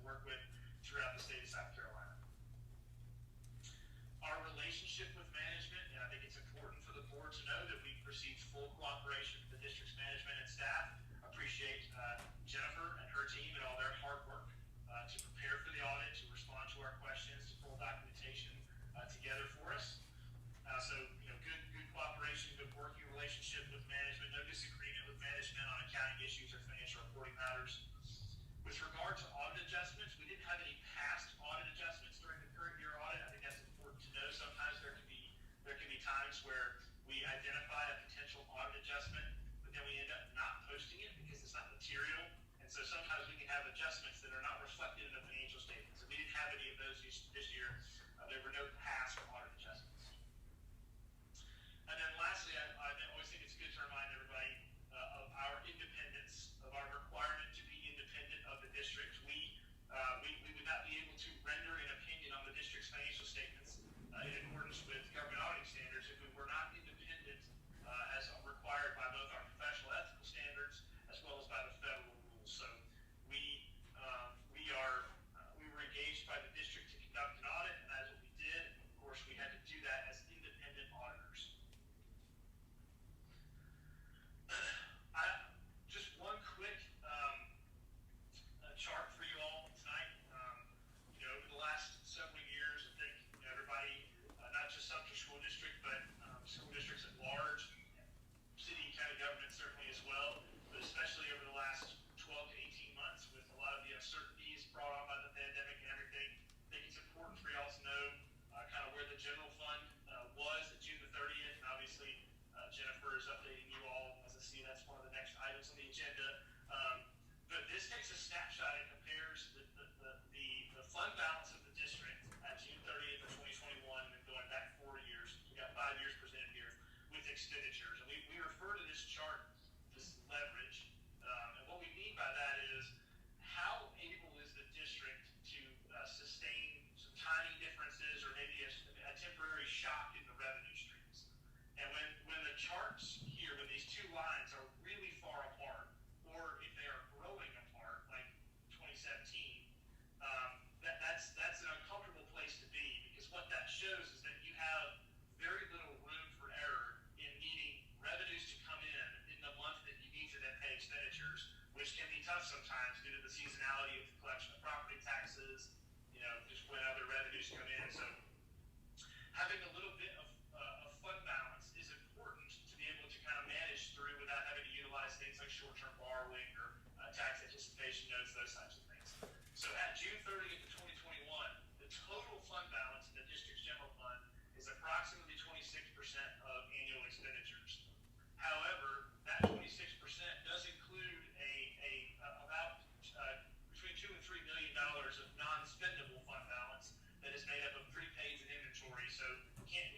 work with throughout the state of South Carolina. Our relationship with management, and I think it's important for the board to know that we've received full cooperation from the district's management and staff. Appreciate Jennifer and her team and all their hard work to prepare for the audit, to respond to our questions, to pull documentation together for us. So, good cooperation, good working relationship with management, no disagreement with management on accounting issues or financial reporting matters. With regard to audit adjustments, we didn't have any past audit adjustments during the current year audit. I think that's important to know. Sometimes there can be times where we identify a potential audit adjustment, but then we end up not posting it because it's not material. And so sometimes we can have adjustments that are not reflected in the financial statements. So we didn't have any of those this year. There were no past audit adjustments. And then lastly, I always think it's good to remind everybody of our independence, of our requirement to be independent of the district. We would not be able to render an opinion on the district's financial statements in accordance with government auditing standards if we were not independent as required by both our professional ethical standards as well as by the federal rules. So we were engaged by the district to conduct an audit, and that is what we did. Of course, we had to do that as independent auditors. Just one quick chart for you all tonight. Over the last several years, I think everybody, not just Sumter School District, but school districts at large, city and county government certainly as well, but especially over the last 12 to 18 months with a lot of the uncertainties brought on by the pandemic and everything, I think it's important for y'all to know kind of where the general fund was at June the 30th, and obviously Jennifer is updating you all as I see that's one of the next items on the agenda. But this takes a snapshot and compares the fund balance of the district at June 30th of 2021 and going back 4 years. We got 5 years presented here with expenditures. And we refer to this chart, this leverage. And what we mean by that is how able is the district to sustain some tiny differences or maybe a temporary shock in the revenue streams. And when the charts here, when these two lines are really far apart, or if they are growing apart, like 2017, that's an uncomfortable place to be, because what that shows is that you have very little room for error in needing revenues to come in the month that you need to then pay expenditures, which can be tough sometimes due to the seasonality of the collection of property taxes, just when other revenues come in. So having a little bit of fund balance is important to be able to kind of manage through without having to utilize things like short-term borrowing or tax anticipation notes, those types of things. So at June 30th of 2021, the total fund balance in the district's general fund is approximately 26% of annual expenditures. However, that 26% does include about between $2 and $3 million of non-spendable fund balance that is made up of prepaids and inventory. So you can't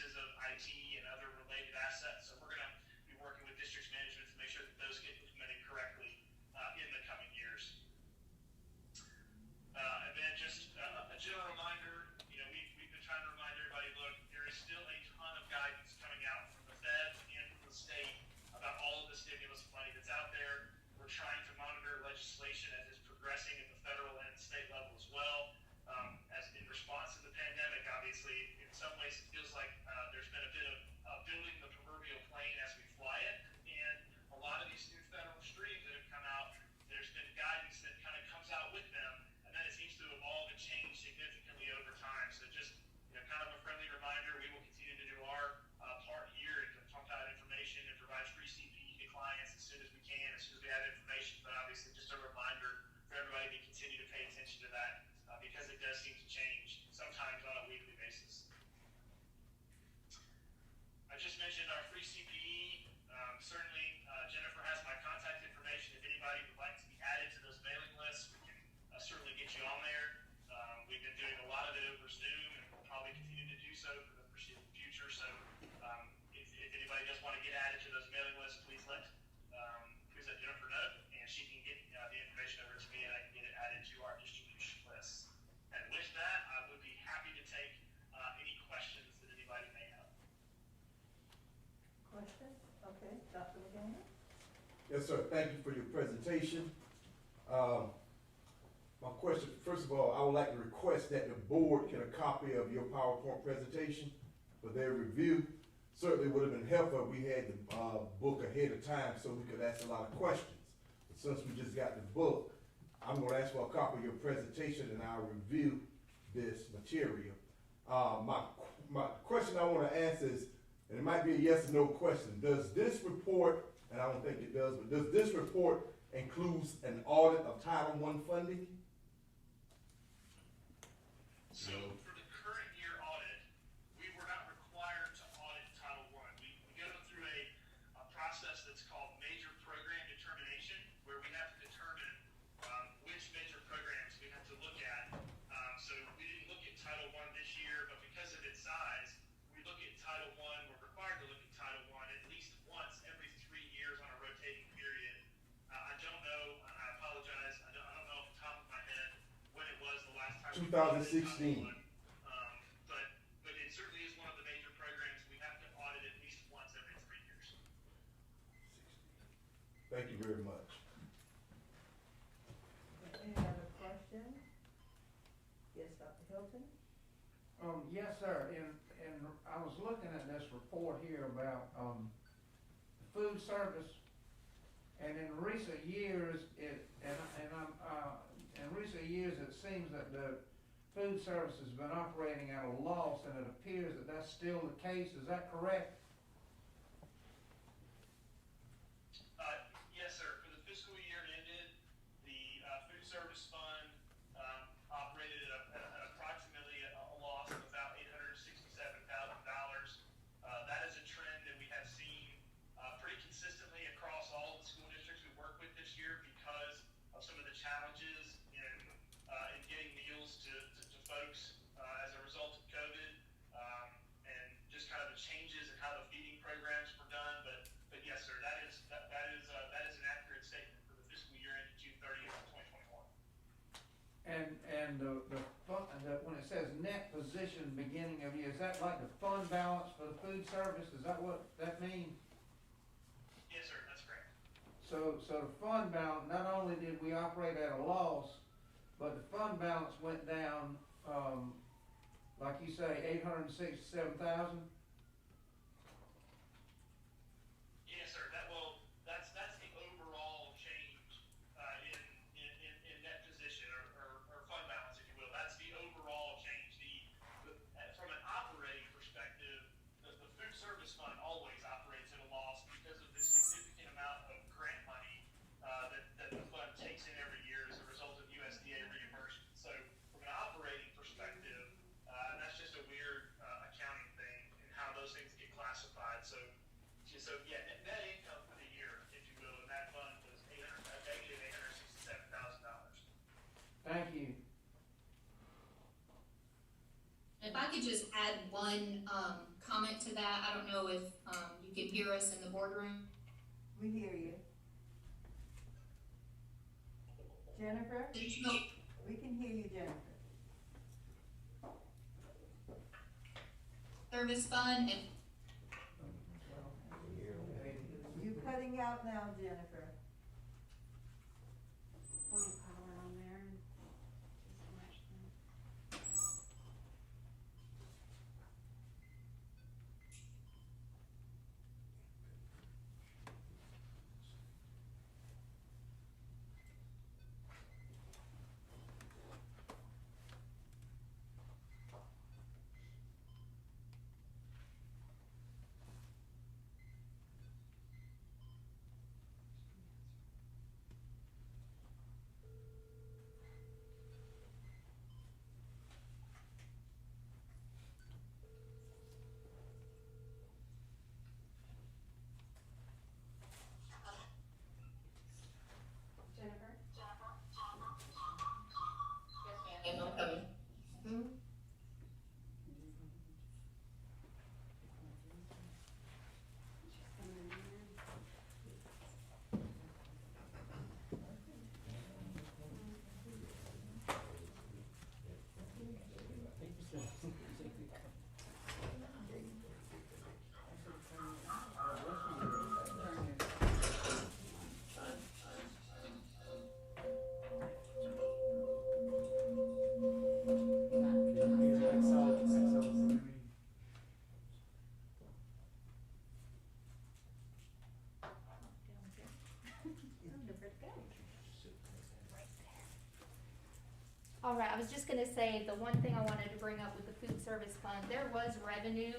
pieces of IT and other related assets. So we're going to be working with districts management to make sure that those get implemented correctly in the coming years. And then just a general reminder, we've been trying to remind everybody, look, there is still a ton of guidance coming out from the feds and from the state about all of the stimulus money that's out there. We're trying to monitor legislation as it's progressing at the federal and state level as well. As in response to the pandemic, obviously, in some ways it feels like there's been a bit of building the proverbial plane as we fly it. And a lot of these new federal streams that have come out, there's been guidance that kind of comes out with them, and then it seems to evolve and change significantly over time. So just kind of a friendly reminder, we will continue to do our part here and to pump out information and provide free CPE to clients as soon as we can, as soon as we have information. But obviously, just a reminder for everybody to continue to pay attention to that because it does seem to change sometimes on a weekly basis. I just mentioned our free CPE. Certainly, Jennifer has my contact information. If anybody would like to be added to those mailing lists, we can certainly get you on there. We've been doing a lot of it over Zoom, and we'll probably continue to do so for the foreseeable future. So if anybody does want to get added to those mailing lists, please let Jennifer know, and she can get the information over to me, and I can get it added to our distribution list. And with that, I would be happy to take any questions that anybody may have. Questions? Okay, Dr. McDaniel? Yes, sir. Thank you for your presentation. My question, first of all, I would like to request that the board get a copy of your PowerPoint presentation for their review. Certainly would have been helpful if we had the book ahead of time so we could ask a lot of questions. But since we just got the book, I'm going to ask for a copy of your presentation and I'll review this material. My question I want to ask is, and it might be a yes or no question, does this report, and I don't think it does, but does this report include an audit of Title I funding? So for the current year audit, we were not required to audit Title I. We go through a process that's called major program determination, where we have to determine which major programs we have to look at. So we didn't look at Title I this year, but because of its size, we look at Title I. We're required to look at Title I at least once every 3 years on a rotating period. I don't know, I apologize, I don't know off the top of my head when it was the last time. 2016. But it certainly is one of the major programs we have to audit at least once every 3 years. Thank you very much. Any other questions? Yes, Dr. Hilton? Yes, sir, and I was looking at this report here about, food service, and in recent years, it seems that the food service has been operating at a loss, and it appears that that's still the case. Is that correct? Yes, sir. For the fiscal year ended, the food service fund operated at approximately a loss of about $867,000. That is a trend that we have seen pretty consistently across all of the school districts we work with this year because of some of the challenges in getting meals to folks as a result of COVID, and just kind of the changes in how the feeding programs were done. But yes, sir, that is an accurate statement for the fiscal year ended June 30th, 2021. And when it says net position beginning of year, is that like the fund balance for the food service? Is that what that means? Yes, sir, that's correct. So the fund balance, not only did we operate at a loss, but the fund balance went down, like you say, $867,000? Yes, sir. That's the overall change in net position or fund balance, if you will. That's the overall change. From an operating perspective, the food service fund always operates at a loss because of the significant amount of grant money that the fund takes in every year as a result of USDA reimbursement. So from an operating perspective, that's just a weird accounting thing and how those things get classified. So yeah, net income for the year, if you will, in that fund was negative $867,000. Thank you. If I could just add one comment to that. I don't know if, you can hear us in the boardroom. We hear you. Jennifer? Did you know? We can hear you, Jennifer. Service fund and You cutting out now, Jennifer. Let me power on there and just watch that. Jennifer? I'm not coming. She's coming in there. All right, I was just gonna say, the one thing I wanted to bring up with the food service fund, there was revenue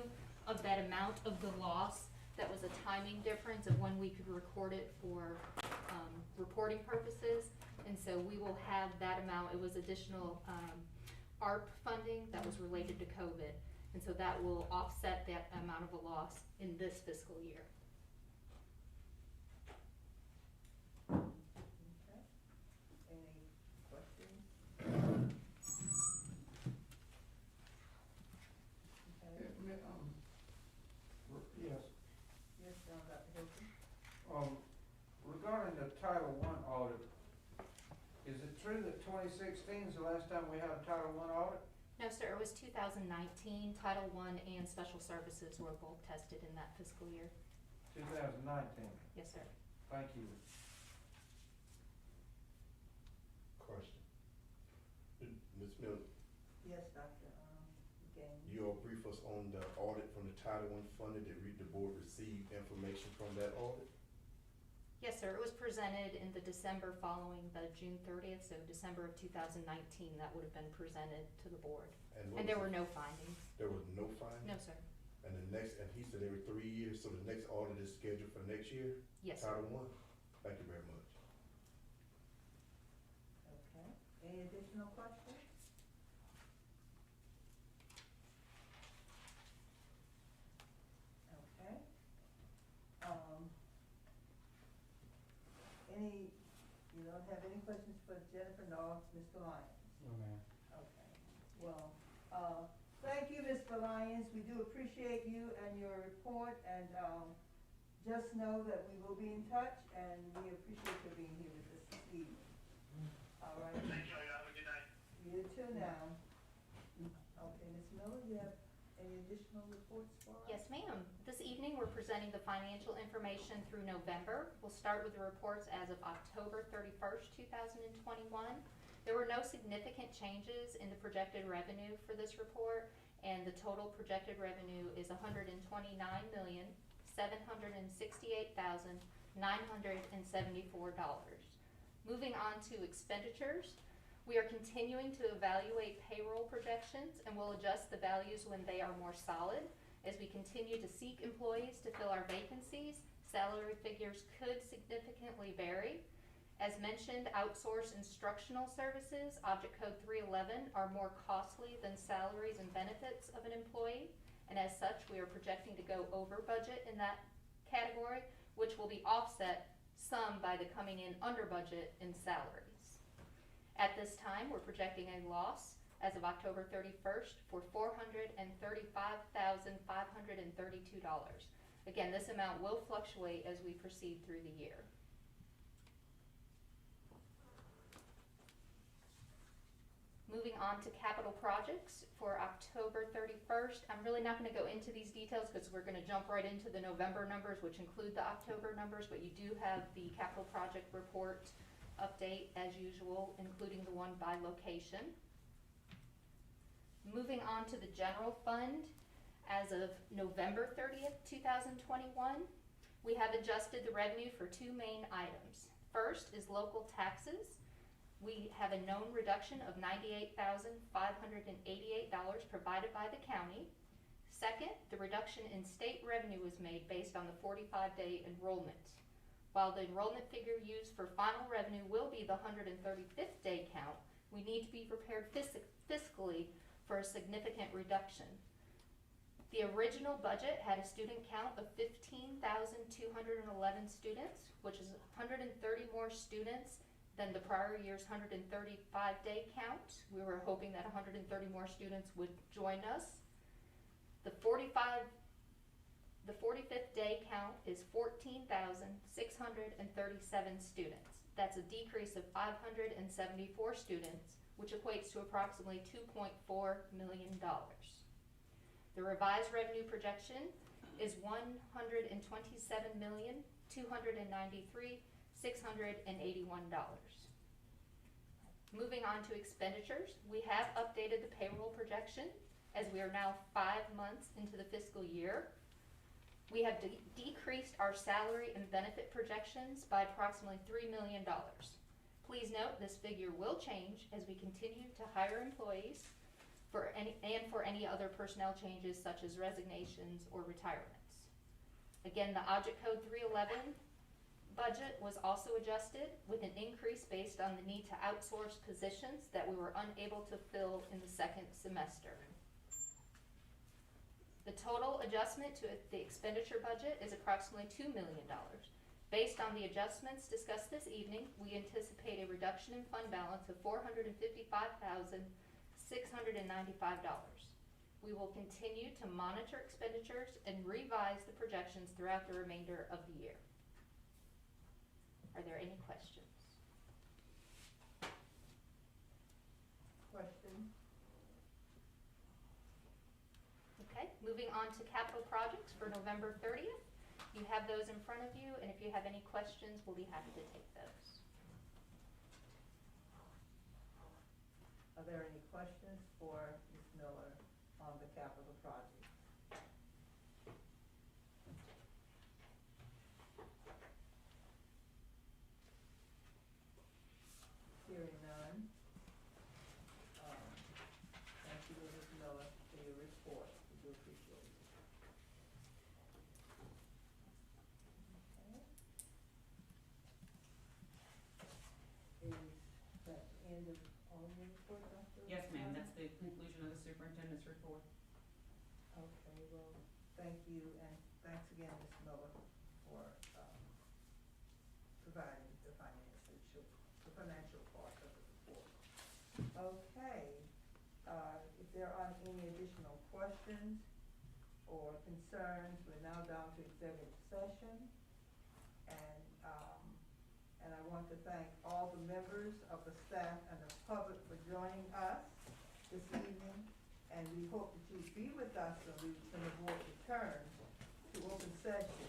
of that amount of the loss. That was a timing difference of when we could record it for, reporting purposes. And so we will have that amount. It was additional, ARP funding that was related to COVID. And so that will offset that amount of a loss in this fiscal year. Okay. Any questions? Okay. Yes, Yes, Dr. Hilton? regarding the Title I audit, is it true that 2016 is the last time we had a Title I audit? No, sir, it was 2019. Title I and Special Services were both tested in that fiscal year. 2019, Yes, sir. thank you. Question. Ms. Miller, Yes, Dr. Gaines? you'll brief us on the audit from the Title I funding. Did the board receive information from that audit? Yes, sir. It was presented in the December following the June 30th, so December of 2019, that would have been presented to the board. And there were no findings. There was no findings? No, sir. And the next, and he said every 3 years, so the next audit is scheduled for next year? Yes, sir. Title I? Thank you very much. Okay. Any additional questions? Okay. You don't have any questions for Jennifer nor Mr. Lyons? No, ma'am. Okay. Well, thank you, Mr. Lyons. We do appreciate you and your report, and, just know that we will be in touch, and we appreciate you being here with us this evening. All right? Thank you, have a good night. You too now. Okay, Ms. Miller, you have any additional reports for us? Yes, ma'am. This evening, we're presenting the financial information through November. We'll start with the reports as of October 31st, 2021. There were no significant changes in the projected revenue for this report, and the total projected revenue is $129,768,974. Moving on to expenditures, we are continuing to evaluate payroll projections and will adjust the values when they are more solid. As we continue to seek employees to fill our vacancies, salary figures could significantly vary. As mentioned, outsourced instructional services, Object Code 311, are more costly than salaries and benefits of an employee, and as such, we are projecting to go over budget in that category, which will be offset some by the coming in under budget in salaries. At this time, we're projecting a loss as of October 31st for $435,532. Again, this amount will fluctuate as we proceed through the year. Moving on to capital projects for October 31st. I'm really not going to go into these details because we're going to jump right into the November numbers, which include the October numbers, but you do have the capital project report update as usual, including the one by location. Moving on to the general fund, as of November 30th, 2021, we have adjusted the revenue for two main items. First is local taxes. We have a known reduction of $98,588 provided by the county. Second, the reduction in state revenue was made based on the 45-day enrollment. While the enrollment figure used for final revenue will be the 135th day count, we need to be prepared fiscally for a significant reduction. The original budget had a student count of 15,211 students, which is 130 more students than the prior year's 135-day count. We were hoping that 130 more students would join us. The 45th day count is 14,637 students. That's a decrease of 574 students, which equates to approximately $2.4 million. The revised revenue projection is $127,293,681. Moving on to expenditures, we have updated the payroll projection as we are now 5 months into the fiscal year. We have decreased our salary and benefit projections by approximately $3 million. Please note this figure will change as we continue to hire employees for any other personnel changes such as resignations or retirements. Again, the Audit Code 311 budget was also adjusted with an increase based on the need to outsource positions that we were unable to fill in the second semester. The total adjustment to the expenditure budget is approximately $2 million. Based on the adjustments discussed this evening, we anticipate a reduction in fund balance of $455,695. We will continue to monitor expenditures and revise the projections throughout the remainder of the year. Are there any questions? Question? Okay, moving on to capital projects for November 30th. You have those in front of you, and if you have any questions, we'll be happy to take those. Are there any questions for Ms. Miller on the capital project? Hearing none. Thank you, Ms. Miller, for your report. We do appreciate it. Okay. Is that the end of all your report, Dr.? Yes, ma'am, that's the conclusion of the superintendent's report. Okay, well, thank you, and thanks again, Ms. Miller, for providing the financial part of the report. Okay, if there aren't any additional questions or concerns, we're now down to executive session. And I want to thank all the members of the staff and the public for joining us this evening. And we hope that you'll be with us when the board returns to open session.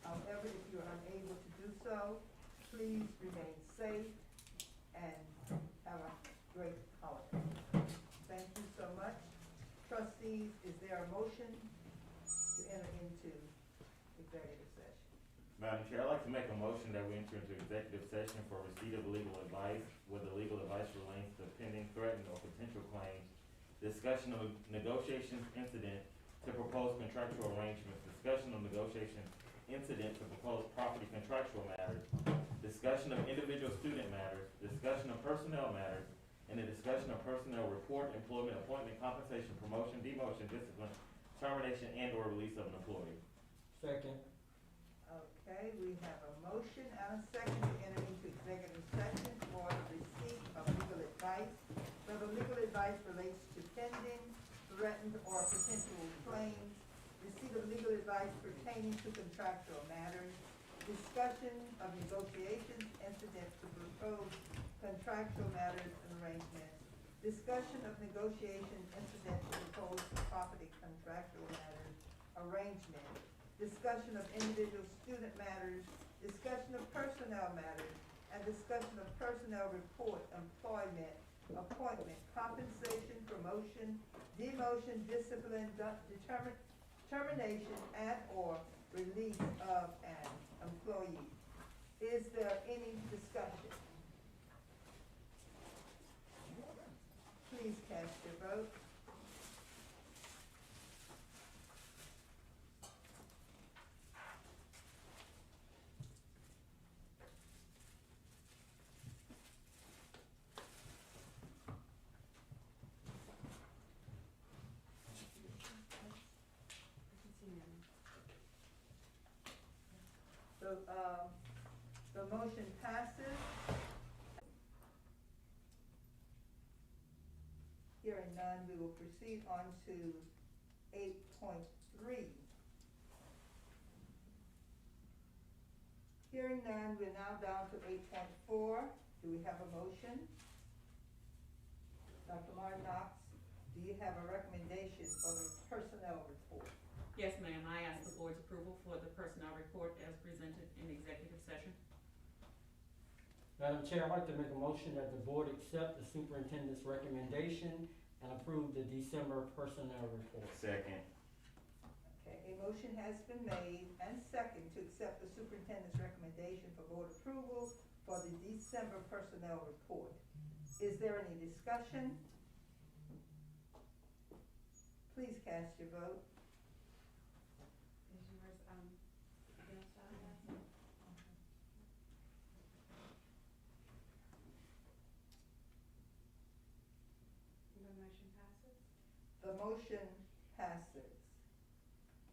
However, if you're unable to do so, please remain safe and have a great holiday. Thank you so much. Trustees, is there a motion to enter into executive session? Madam Chair, I'd like to make a motion that we enter into executive session for receipt of legal advice, where the legal advice relates to pending, threatened, or potential claims, discussion of negotiations incident to propose contractual arrangements, discussion of negotiation incident to propose property contractual matters, discussion of individual student matters, discussion of personnel matters, and the discussion of personnel report, employment, appointment, compensation, promotion, demotion, discipline, termination, and or release of an employee. Second. Okay, we have a motion and a second to enter into executive session for the receipt of legal advice whether legal advice relates to pending, threatened, or potential claims, receipt of legal advice pertaining to contractual matters, discussion of negotiations incident to proposed contractual matters and arrangements, discussion of negotiation incident to proposed property contractual matters, arrangement, discussion of individual student matters, discussion of personnel matters, and discussion of personnel report, employment, appointment, compensation, promotion, demotion, discipline, termination, and/or release of an employee. Is there any discussion? Please cast your vote. The motion passes. Hearing none, we will proceed on to 8.3. Hearing none, we're now down to 8.4. Do we have a motion? Dr. Martin Knox, do you have a recommendation for the personnel report? Yes, ma'am. I ask the board's approval for the personnel report as presented in executive session. Madam Chair, I'd like to make a motion that the board accept the superintendent's recommendation and approve the December personnel report. Second. Okay, a motion has been made and second to accept the superintendent's recommendation for board approval for the December personnel report. Is there any discussion? Please cast your vote. Is yours, against that, yes? The motion passes? The motion passes.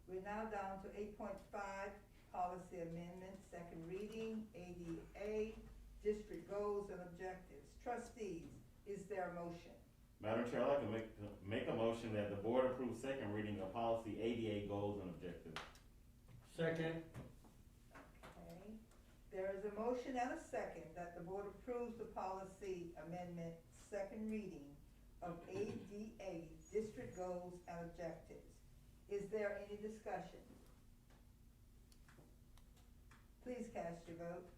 We're now down to 8.5, policy amendment, second reading, ADA, district goals and objectives. Trustees, is there a motion? Madam Chair, I'd like to make a motion that the board approve second reading of policy ADA goals and objectives. Second. Okay. There is a motion and a second that the board approves the policy amendment, second reading of ADA, district goals and objectives. Is there any discussion? Please cast your vote.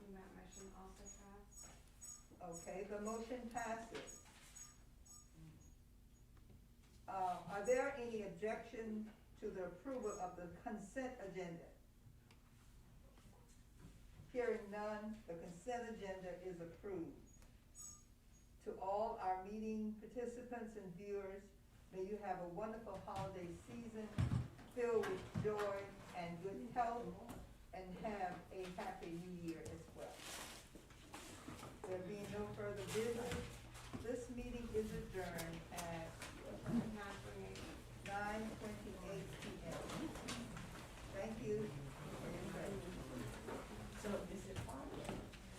And that motion also passed? Okay, the motion passes. Are there any objections to the approval of the consent agenda? Hearing none, the consent agenda is approved. To all our meeting participants and viewers, may you have a wonderful holiday season filled with joy and good health, and have a happy new year as well. There being no further business, this meeting is adjourned